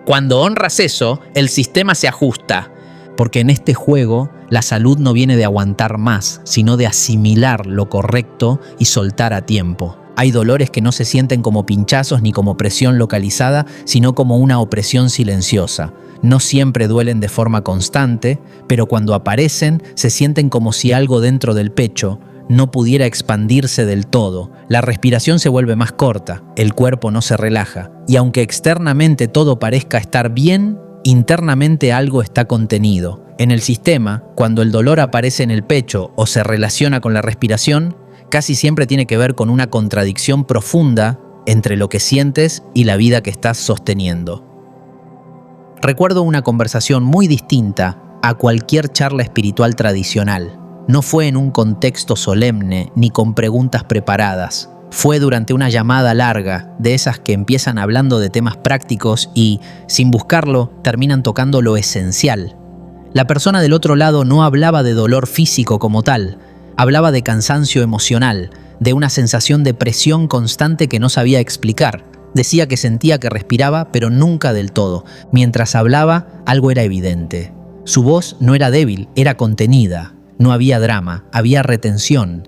Cuando honras eso, el sistema se ajusta. Porque en este juego, la salud no viene de aguantar más, sino de asimilar lo correcto y soltar a tiempo. Hay dolores que no se sienten como pinchazos ni como presión localizada, sino como una opresión silenciosa. No siempre duelen de forma constante, pero cuando aparecen se sienten como si algo dentro del pecho no pudiera expandirse del todo. La respiración se vuelve más corta, el cuerpo no se relaja, y aunque externamente todo parezca estar bien, internamente algo está contenido. En el sistema, cuando el dolor aparece en el pecho o se relaciona con la respiración, casi siempre tiene que ver con una contradicción profunda entre lo que sientes y la vida que estás sosteniendo. Recuerdo una conversación muy distinta a cualquier charla espiritual tradicional. No fue en un contexto solemne ni con preguntas preparadas. Fue durante una llamada larga, de esas que empiezan hablando de temas prácticos y, sin buscarlo, terminan tocando lo esencial. La persona del otro lado no hablaba de dolor físico como tal, hablaba de cansancio emocional, de una sensación de presión constante que no sabía explicar. Decía que sentía que respiraba, pero nunca del todo. Mientras hablaba, algo era evidente. Su voz no era débil, era contenida. No había drama, había retención.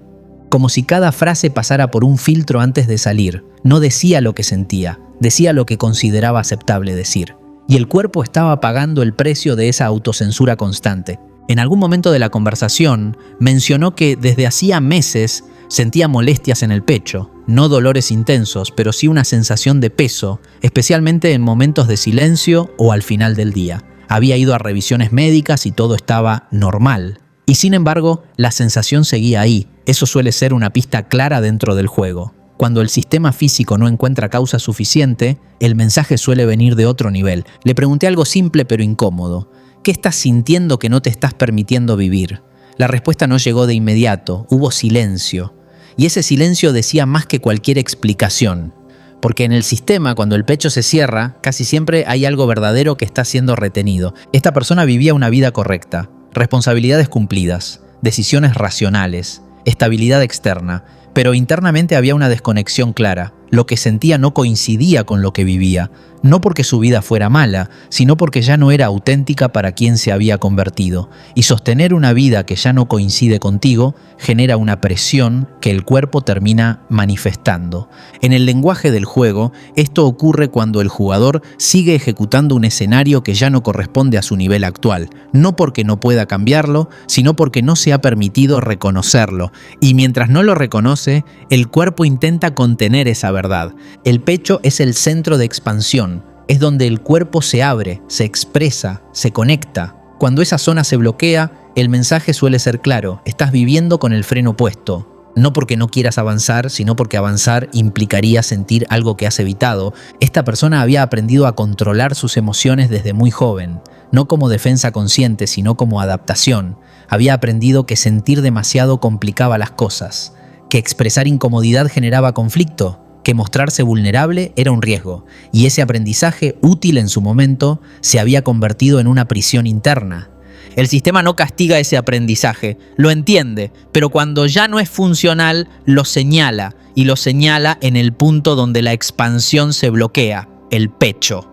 Como si cada frase pasara por un filtro antes de salir. No decía lo que sentía, decía lo que consideraba aceptable decir. Y el cuerpo estaba pagando el precio de esa autocensura constante. En algún momento de la conversación, mencionó que desde hacía meses sentía molestias en el pecho, no dolores intensos, pero sí una sensación de peso, especialmente en momentos de silencio o al final del día. Había ido a revisiones médicas y todo estaba normal. Y sin embargo, la sensación seguía ahí. Eso suele ser una pista clara dentro del juego. Cuando el sistema físico no encuentra causa suficiente, el mensaje suele venir de otro nivel. Le pregunté algo simple pero incómodo. ¿Qué estás sintiendo que no te estás permitiendo vivir? La respuesta no llegó de inmediato, hubo silencio. Y ese silencio decía más que cualquier explicación. Porque en el sistema, cuando el pecho se cierra, casi siempre hay algo verdadero que está siendo retenido. Esta persona vivía una vida correcta, responsabilidades cumplidas, decisiones racionales, estabilidad externa, pero internamente había una desconexión clara. Lo que sentía no coincidía con lo que vivía, no porque su vida fuera mala, sino porque ya no era auténtica para quien se había convertido. Y sostener una vida que ya no coincide contigo genera una presión que el cuerpo termina manifestando. En el lenguaje del juego, esto ocurre cuando el jugador sigue ejecutando un escenario que ya no corresponde a su nivel actual, no porque no pueda cambiarlo, sino porque no se ha permitido reconocerlo. Y mientras no lo reconoce, el cuerpo intenta contener esa verdad. verdad. El pecho es el centro de expansión, es donde el cuerpo se abre, se expresa, se conecta. Cuando esa zona se bloquea, el mensaje suele ser claro: estás viviendo con el freno puesto. No porque no quieras avanzar, sino porque avanzar implicaría sentir algo que has evitado. Esta persona había aprendido a controlar sus emociones desde muy joven, no como defensa consciente, sino como adaptación. Había aprendido que sentir demasiado complicaba las cosas, que expresar incomodidad generaba conflicto, que mostrarse vulnerable era un riesgo, y ese aprendizaje, útil en su momento, se había convertido en una prisión interna. El sistema no castiga ese aprendizaje, lo entiende, pero cuando ya no es funcional, lo señala, y lo señala en el punto donde la expansión se bloquea, el pecho.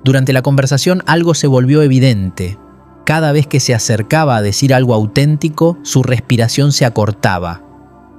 Durante la conversación algo se volvió evidente. Cada vez que se acercaba a decir algo auténtico, su respiración se acortaba.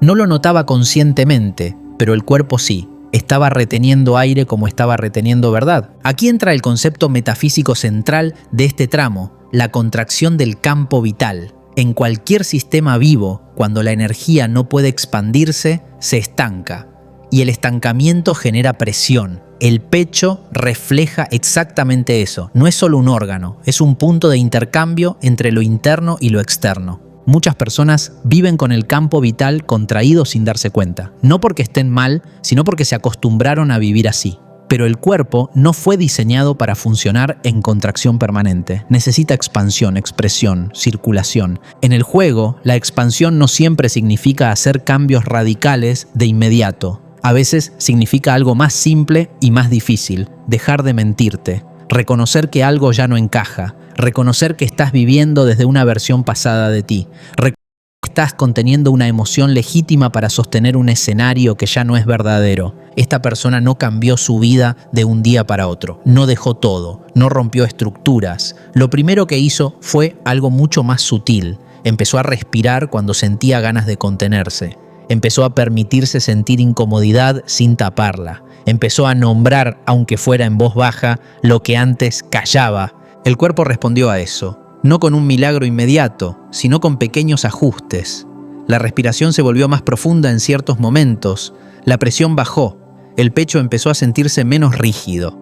No lo notaba conscientemente, pero el cuerpo sí. Estaba reteniendo aire como estaba reteniendo verdad. Aquí entra el concepto metafísico central de este tramo, la contracción del campo vital. En cualquier sistema vivo, cuando la energía no puede expandirse, se estanca. Y el estancamiento genera presión. El pecho refleja exactamente eso. No es solo un órgano, es un punto de intercambio entre lo interno y lo externo. Muchas personas viven con el campo vital contraído sin darse cuenta. No porque estén mal, sino porque se acostumbraron a vivir así. Pero el cuerpo no fue diseñado para funcionar en contracción permanente. Necesita expansión, expresión, circulación. En el juego, la expansión no siempre significa hacer cambios radicales de inmediato. A veces significa algo más simple y más difícil. Dejar de mentirte. Reconocer que algo ya no encaja. Reconocer que estás viviendo desde una versión pasada de ti. Reconocer que estás conteniendo una emoción legítima para sostener un escenario que ya no es verdadero. Esta persona no cambió su vida de un día para otro. No dejó todo. No rompió estructuras. Lo primero que hizo fue algo mucho más sutil. Empezó a respirar cuando sentía ganas de contenerse. Empezó a permitirse sentir incomodidad sin taparla. Empezó a nombrar, aunque fuera en voz baja, lo que antes callaba. El cuerpo respondió a eso, no con un milagro inmediato, sino con pequeños ajustes. La respiración se volvió más profunda en ciertos momentos, la presión bajó, el pecho empezó a sentirse menos rígido.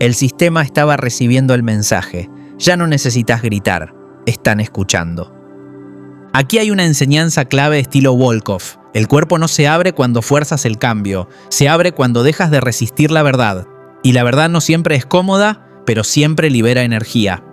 El sistema estaba recibiendo el mensaje: ya no necesitas gritar, están escuchando. Aquí hay una enseñanza clave estilo Volkov. El cuerpo no se abre cuando fuerzas el cambio, se abre cuando dejas de resistir la verdad. Y la verdad no siempre es cómoda, pero siempre libera energía.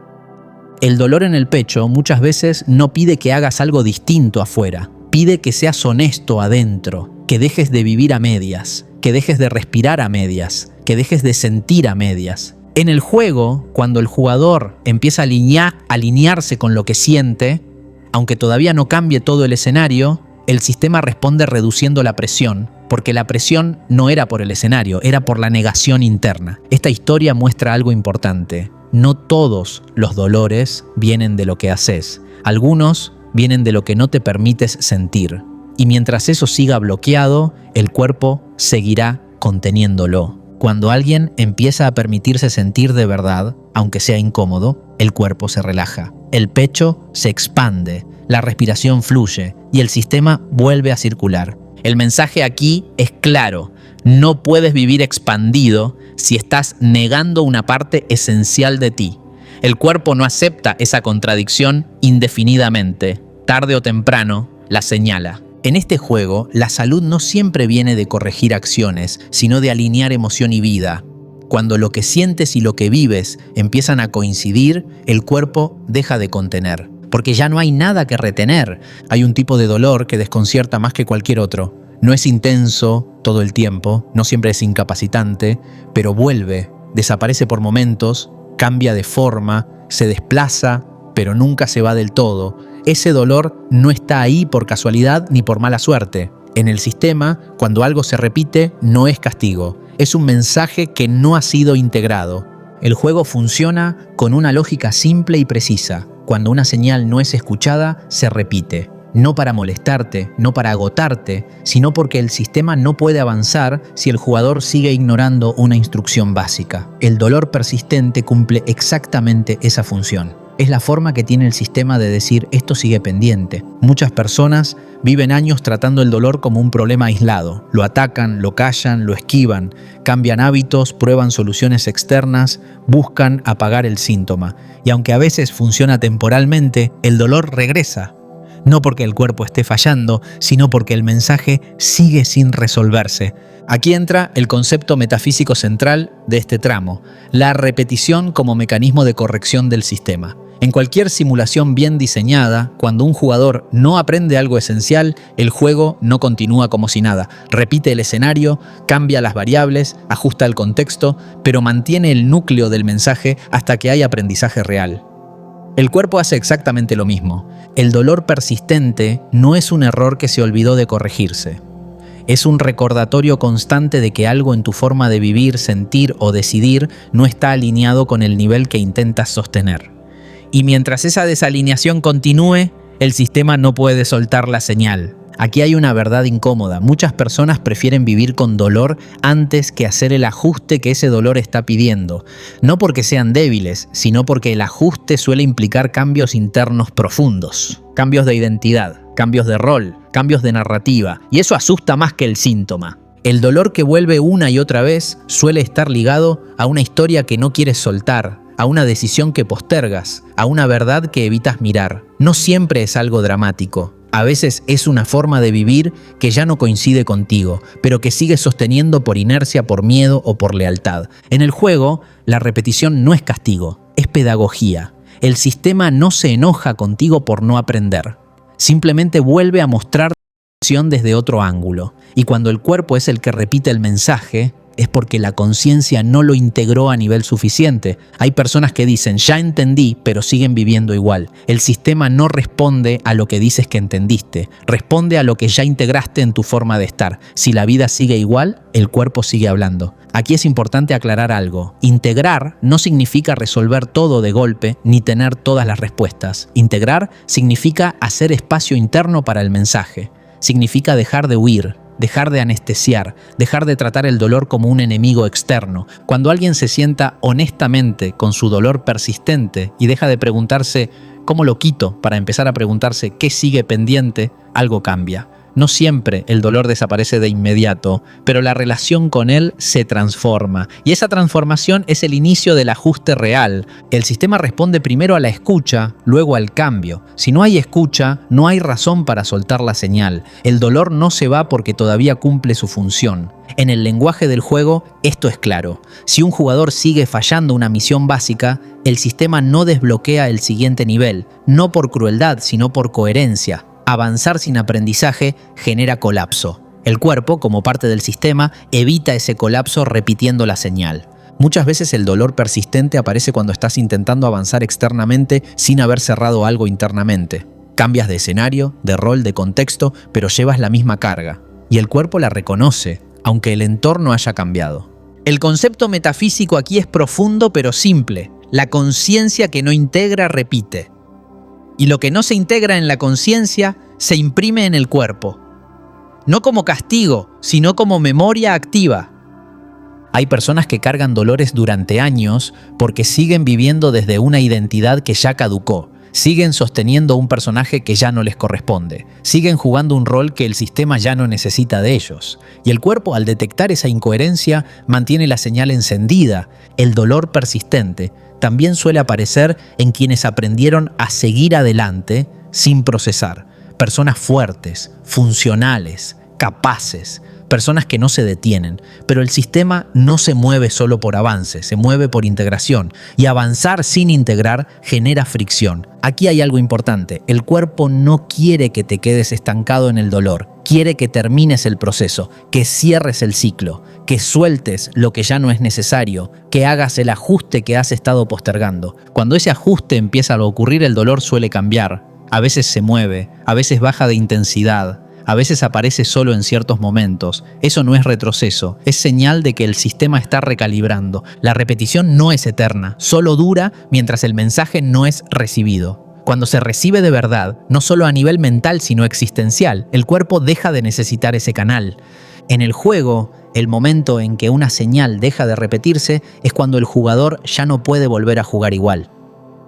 El dolor en el pecho muchas veces no pide que hagas algo distinto afuera, pide que seas honesto adentro, que dejes de vivir a medias, que dejes de respirar a medias, que dejes de sentir a medias. En el juego, cuando el jugador empieza a alinearse con lo que siente, aunque todavía no cambie todo el escenario, el sistema responde reduciendo la presión, porque la presión no era por el escenario, era por la negación interna. Esta historia muestra algo importante. No todos los dolores vienen de lo que haces. Algunos vienen de lo que no te permites sentir. Y mientras eso siga bloqueado, el cuerpo seguirá conteniéndolo. Cuando alguien empieza a permitirse sentir de verdad, aunque sea incómodo, el cuerpo se relaja. El pecho se expande, la respiración fluye y el sistema vuelve a circular. El mensaje aquí es claro: no puedes vivir expandido si estás negando una parte esencial de ti. El cuerpo no acepta esa contradicción indefinidamente. Tarde o temprano la señala. En este juego, la salud no siempre viene de corregir acciones, sino de alinear emoción y vida. Cuando lo que sientes y lo que vives empiezan a coincidir, el cuerpo deja de contener. Porque ya no hay nada que retener. Hay un tipo de dolor que desconcierta más que cualquier otro. No es intenso todo el tiempo, no siempre es incapacitante, pero vuelve, desaparece por momentos, cambia de forma, se desplaza, pero nunca se va del todo. Ese dolor no está ahí por casualidad ni por mala suerte. En el sistema, cuando algo se repite, no es castigo. Es un mensaje que no ha sido integrado. El juego funciona con una lógica simple y precisa. Cuando una señal no es escuchada, se repite. No para molestarte, no para agotarte, sino porque el sistema no puede avanzar si el jugador sigue ignorando una instrucción básica. El dolor persistente cumple exactamente esa función. Es la forma que tiene el sistema de decir esto sigue pendiente. Muchas personas viven años tratando el dolor como un problema aislado. Lo atacan, lo callan, lo esquivan, cambian hábitos, prueban soluciones externas, buscan apagar el síntoma. Y aunque a veces funciona temporalmente, el dolor regresa. No porque el cuerpo esté fallando, sino porque el mensaje sigue sin resolverse. Aquí entra el concepto metafísico central de este tramo, la repetición como mecanismo de corrección del sistema. En cualquier simulación bien diseñada, cuando un jugador no aprende algo esencial, el juego no continúa como si nada. Repite el escenario, cambia las variables, ajusta el contexto, pero mantiene el núcleo del mensaje hasta que hay aprendizaje real. El cuerpo hace exactamente lo mismo. El dolor persistente no es un error que se olvidó de corregirse. Es un recordatorio constante de que algo en tu forma de vivir, sentir o decidir no está alineado con el nivel que intentas sostener. Y mientras esa desalineación continúe, el sistema no puede soltar la señal. Aquí hay una verdad incómoda. Muchas personas prefieren vivir con dolor antes que hacer el ajuste que ese dolor está pidiendo. No porque sean débiles, sino porque el ajuste suele implicar cambios internos profundos. Cambios de identidad, cambios de rol, cambios de narrativa. Y eso asusta más que el síntoma. El dolor que vuelve una y otra vez suele estar ligado a una historia que no quieres soltar, a una decisión que postergas, a una verdad que evitas mirar. No siempre es algo dramático. A veces es una forma de vivir que ya no coincide contigo, pero que sigues sosteniendo por inercia, por miedo o por lealtad. En el juego, la repetición no es castigo, es pedagogía. El sistema no se enoja contigo por no aprender. Simplemente vuelve a mostrar la acción desde otro ángulo. Y cuando el cuerpo es el que repite el mensaje, es porque la conciencia no lo integró a nivel suficiente. Hay personas que dicen, ya entendí, pero siguen viviendo igual. El sistema no responde a lo que dices que entendiste, responde a lo que ya integraste en tu forma de estar. Si la vida sigue igual, el cuerpo sigue hablando. Aquí es importante aclarar algo. Integrar no significa resolver todo de golpe, ni tener todas las respuestas. Integrar significa hacer espacio interno para el mensaje. Significa dejar de huir, dejar de anestesiar, dejar de tratar el dolor como un enemigo externo. Cuando alguien se sienta honestamente con su dolor persistente y deja de preguntarse ¿cómo lo quito?, para empezar a preguntarse ¿qué sigue pendiente?, algo cambia. No siempre el dolor desaparece de inmediato, pero la relación con él se transforma. Y esa transformación es el inicio del ajuste real. El sistema responde primero a la escucha, luego al cambio. Si no hay escucha, no hay razón para soltar la señal. El dolor no se va porque todavía cumple su función. En el lenguaje del juego, esto es claro. Si un jugador sigue fallando una misión básica, el sistema no desbloquea el siguiente nivel, no por crueldad, sino por coherencia. Avanzar sin aprendizaje genera colapso. El cuerpo, como parte del sistema, evita ese colapso repitiendo la señal. Muchas veces el dolor persistente aparece cuando estás intentando avanzar externamente sin haber cerrado algo internamente. Cambias de escenario, de rol, de contexto, pero llevas la misma carga. Y el cuerpo la reconoce, aunque el entorno haya cambiado. El concepto metafísico aquí es profundo pero simple. La conciencia que no integra repite. Y lo que no se integra en la conciencia se imprime en el cuerpo. No como castigo, sino como memoria activa. Hay personas que cargan dolores durante años porque siguen viviendo desde una identidad que ya caducó. Siguen sosteniendo un personaje que ya no les corresponde. Siguen jugando un rol que el sistema ya no necesita de ellos. Y el cuerpo, al detectar esa incoherencia, mantiene la señal encendida. El dolor persistente también suele aparecer en quienes aprendieron a seguir adelante sin procesar. Personas fuertes, funcionales, capaces, personas que no se detienen. Pero el sistema no se mueve solo por avance, se mueve por integración. Y avanzar sin integrar genera fricción. Aquí hay algo importante. El cuerpo no quiere que te quedes estancado en el dolor. Quiere que termines el proceso, que cierres el ciclo, que sueltes lo que ya no es necesario, que hagas el ajuste que has estado postergando. Cuando ese ajuste empieza a ocurrir, el dolor suele cambiar. A veces se mueve, a veces baja de intensidad, a veces aparece solo en ciertos momentos. Eso no es retroceso, es señal de que el sistema está recalibrando. La repetición no es eterna, solo dura mientras el mensaje no es recibido. Cuando se recibe de verdad, no solo a nivel mental sino existencial, el cuerpo deja de necesitar ese canal. En el juego, el momento en que una señal deja de repetirse es cuando el jugador ya no puede volver a jugar igual.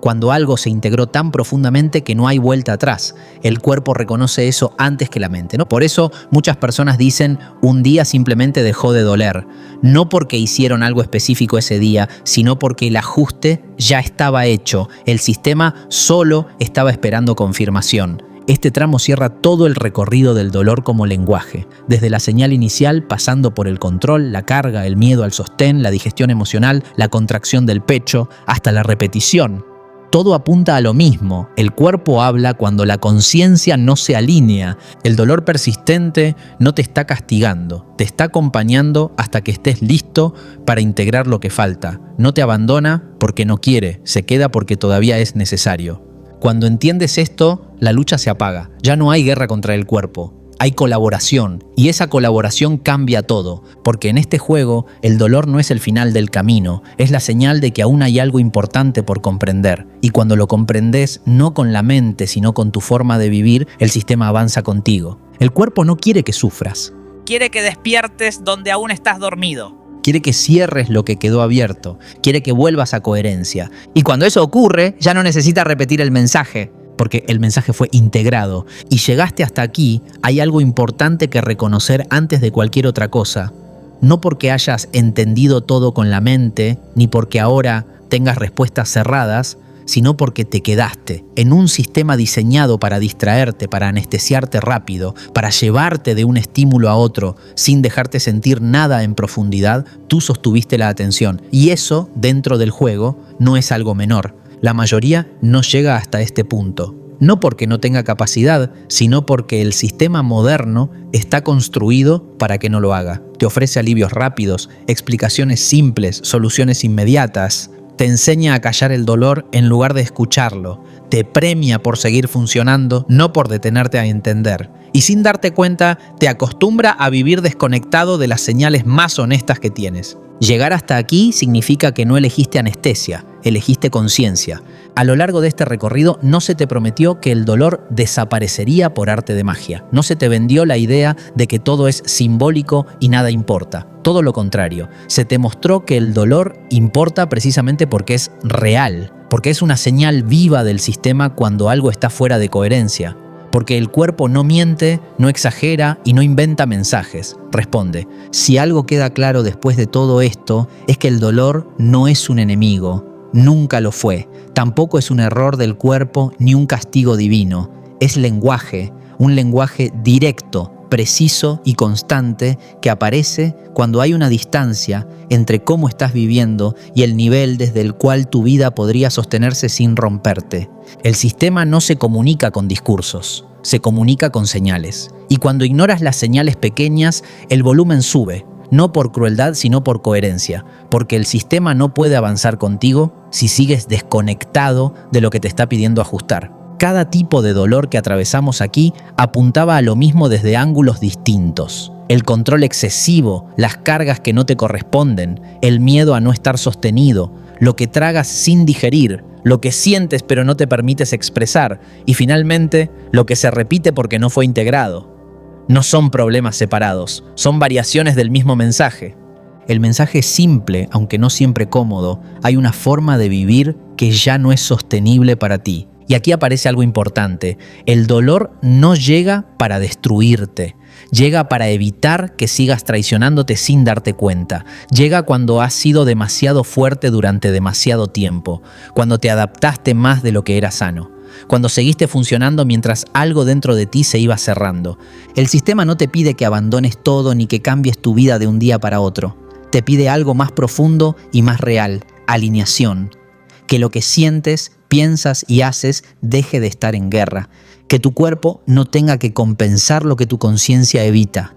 cuando algo se integró tan profundamente que no hay vuelta atrás. El cuerpo reconoce eso antes que la mente, ¿no? Por eso muchas personas dicen, un día simplemente dejó de doler. No porque hicieron algo específico ese día, sino porque el ajuste ya estaba hecho. El sistema solo estaba esperando confirmación. Este tramo cierra todo el recorrido del dolor como lenguaje, desde la señal inicial pasando por el control, la carga, el miedo al sostén, la digestión emocional, la contracción del pecho, hasta la repetición. Todo apunta a lo mismo. El cuerpo habla cuando la conciencia no se alinea. El dolor persistente no te está castigando, te está acompañando hasta que estés listo para integrar lo que falta. No te abandona porque no quiere, se queda porque todavía es necesario. Cuando entiendes esto, la lucha se apaga. Ya no hay guerra contra el cuerpo. Hay colaboración, y esa colaboración cambia todo, porque en este juego el dolor no es el final del camino, es la señal de que aún hay algo importante por comprender. Y cuando lo comprendes, no con la mente, sino con tu forma de vivir, el sistema avanza contigo. El cuerpo no quiere que sufras. Quiere que despiertes donde aún estás dormido. Quiere que cierres lo que quedó abierto, quiere que vuelvas a coherencia. Y cuando eso ocurre, ya no necesitas repetir el mensaje, porque el mensaje fue integrado. Y llegaste hasta aquí, hay algo importante que reconocer antes de cualquier otra cosa. No porque hayas entendido todo con la mente, ni porque ahora tengas respuestas cerradas, sino porque te quedaste en un sistema diseñado para distraerte, para anestesiarte rápido, para llevarte de un estímulo a otro sin dejarte sentir nada en profundidad. Tú sostuviste la atención, y eso, dentro del juego, no es algo menor. La mayoría no llega hasta este punto. No porque no tenga capacidad, sino porque el sistema moderno está construido para que no lo haga. Te ofrece alivios rápidos, explicaciones simples, soluciones inmediatas. Te enseña a callar el dolor en lugar de escucharlo. Te premia por seguir funcionando, no por detenerte a entender. Y sin darte cuenta, te acostumbra a vivir desconectado de las señales más honestas que tienes. Llegar hasta aquí significa que no elegiste anestesia, elegiste conciencia. A lo largo de este recorrido no se te prometió que el dolor desaparecería por arte de magia. No se te vendió la idea de que todo es simbólico y nada importa. Todo lo contrario, se te mostró que el dolor importa precisamente porque es real, porque es una señal viva del sistema cuando algo está fuera de coherencia. Porque el cuerpo no miente, no exagera y no inventa mensajes. Responde, si algo queda claro después de todo esto, es que el dolor no es un enemigo, nunca lo fue. Tampoco es un error del cuerpo ni un castigo divino. Es lenguaje, un lenguaje directo, preciso y constante que aparece cuando hay una distancia entre cómo estás viviendo y el nivel desde el cual tu vida podría sostenerse sin romperte. El sistema no se comunica con discursos, se comunica con señales. Y cuando ignoras las señales pequeñas, el volumen sube, no por crueldad sino por coherencia, porque el sistema no puede avanzar contigo si sigues desconectado de lo que te está pidiendo ajustar. Cada tipo de dolor que atravesamos aquí apuntaba a lo mismo desde ángulos distintos. El control excesivo, las cargas que no te corresponden, el miedo a no estar sostenido, lo que tragas sin digerir, lo que sientes pero no te permites expresar, y finalmente, lo que se repite porque no fue integrado. No son problemas separados, son variaciones del mismo mensaje. El mensaje es simple, aunque no siempre cómodo. Hay una forma de vivir que ya no es sostenible para ti. Y aquí aparece algo importante. El dolor no llega para destruirte. Llega para evitar que sigas traicionándote sin darte cuenta. Llega cuando has sido demasiado fuerte durante demasiado tiempo. Cuando te adaptaste más de lo que era sano. Cuando seguiste funcionando mientras algo dentro de ti se iba cerrando. El sistema no te pide que abandones todo ni que cambies tu vida de un día para otro. Te pide algo más profundo y más real. Alineación. Que lo que sientes, piensas y haces deje de estar en guerra. Que tu cuerpo no tenga que compensar lo que tu conciencia evita.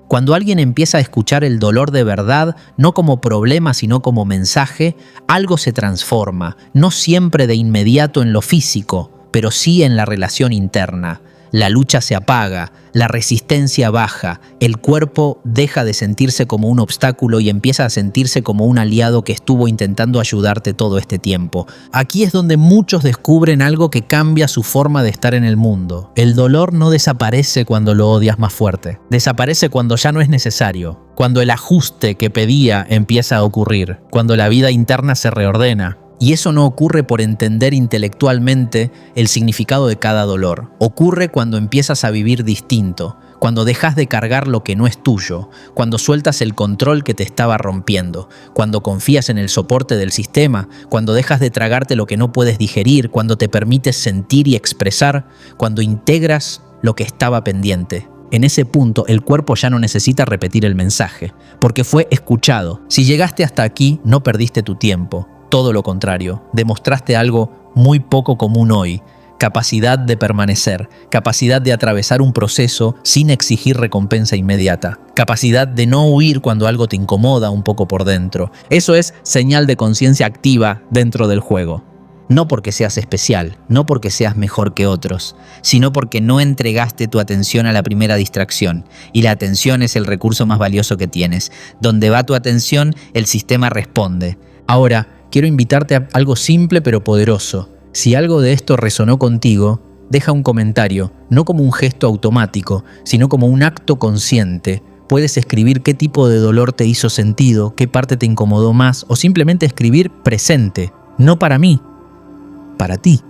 Cuando alguien empieza a escuchar el dolor de verdad, no como problema sino como mensaje, algo se transforma, no siempre de inmediato en lo físico, pero sí en la relación interna. La lucha se apaga, la resistencia baja, el cuerpo deja de sentirse como un obstáculo y empieza a sentirse como un aliado que estuvo intentando ayudarte todo este tiempo. Aquí es donde muchos descubren algo que cambia su forma de estar en el mundo. El dolor no desaparece cuando lo odias más fuerte. Desaparece cuando ya no es necesario, cuando el ajuste que pedía empieza a ocurrir, cuando la vida interna se reordena. Y eso no ocurre por entender intelectualmente el significado de cada dolor. Ocurre cuando empiezas a vivir distinto, cuando dejas de cargar lo que no es tuyo, cuando sueltas el control que te estaba rompiendo, cuando confías en el soporte del sistema, cuando dejas de tragarte lo que no puedes digerir, cuando te permites sentir y expresar, cuando integras lo que estaba pendiente. En ese punto, el cuerpo ya no necesita repetir el mensaje, porque fue escuchado. Si llegaste hasta aquí, no perdiste tu tiempo. Todo lo contrario, demostraste algo muy poco común hoy: capacidad de permanecer, capacidad de atravesar un proceso sin exigir recompensa inmediata, capacidad de no huir cuando algo te incomoda un poco por dentro. Eso es señal de conciencia activa dentro del juego. No porque seas especial, no porque seas mejor que otros, sino porque no entregaste tu atención a la primera distracción. Y la atención es el recurso más valioso que tienes. Donde va tu atención, el sistema responde. Ahora, quiero invitarte a algo simple pero poderoso. Si algo de esto resonó contigo, deja un comentario, no como un gesto automático, sino como un acto consciente. Puedes escribir qué tipo de dolor te hizo sentido, qué parte te incomodó más, o simplemente escribir presente, no para mí, para ti.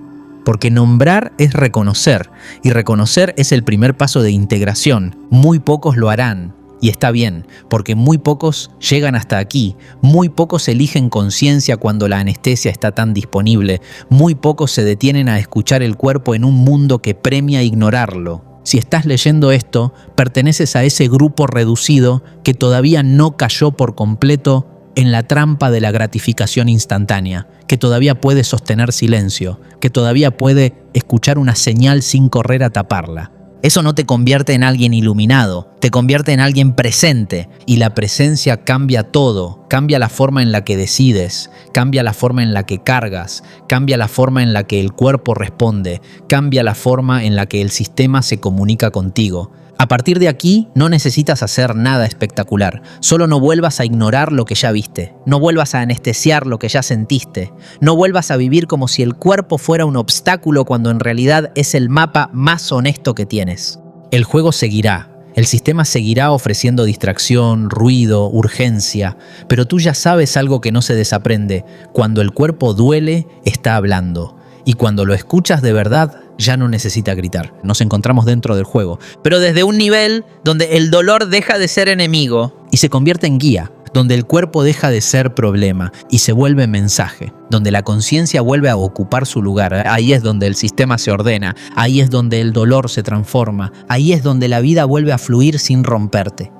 Porque nombrar es reconocer, y reconocer es el primer paso de integración. Muy pocos lo harán. Y está bien, porque muy pocos llegan hasta aquí, muy pocos eligen conciencia cuando la anestesia está tan disponible, muy pocos se detienen a escuchar el cuerpo en un mundo que premia ignorarlo. Si estás leyendo esto, perteneces a ese grupo reducido que todavía no cayó por completo en la trampa de la gratificación instantánea, que todavía puede sostener silencio, que todavía puede escuchar una señal sin correr a taparla. Eso no te convierte en alguien iluminado, te convierte en alguien presente, y la presencia cambia todo, cambia la forma en la que decides, cambia la forma en la que cargas, cambia la forma en la que el cuerpo responde, cambia la forma en la que el sistema se comunica contigo. A partir de aquí, no necesitas hacer nada espectacular. Solo no vuelvas a ignorar lo que ya viste. No vuelvas a anestesiar lo que ya sentiste. No vuelvas a vivir como si el cuerpo fuera un obstáculo cuando en realidad es el mapa más honesto que tienes. El juego seguirá. El sistema seguirá ofreciendo distracción, ruido, urgencia. Pero tú ya sabes algo que no se desaprende. Cuando el cuerpo duele, está hablando. Y cuando lo escuchas de verdad, ya no necesita gritar. Nos encontramos dentro del juego, pero desde un nivel donde el dolor deja de ser enemigo y se convierte en guía, donde el cuerpo deja de ser problema y se vuelve mensaje, donde la conciencia vuelve a ocupar su lugar. Ahí es donde el sistema se ordena, ahí es donde el dolor se transforma, ahí es donde la vida vuelve a fluir sin romperte.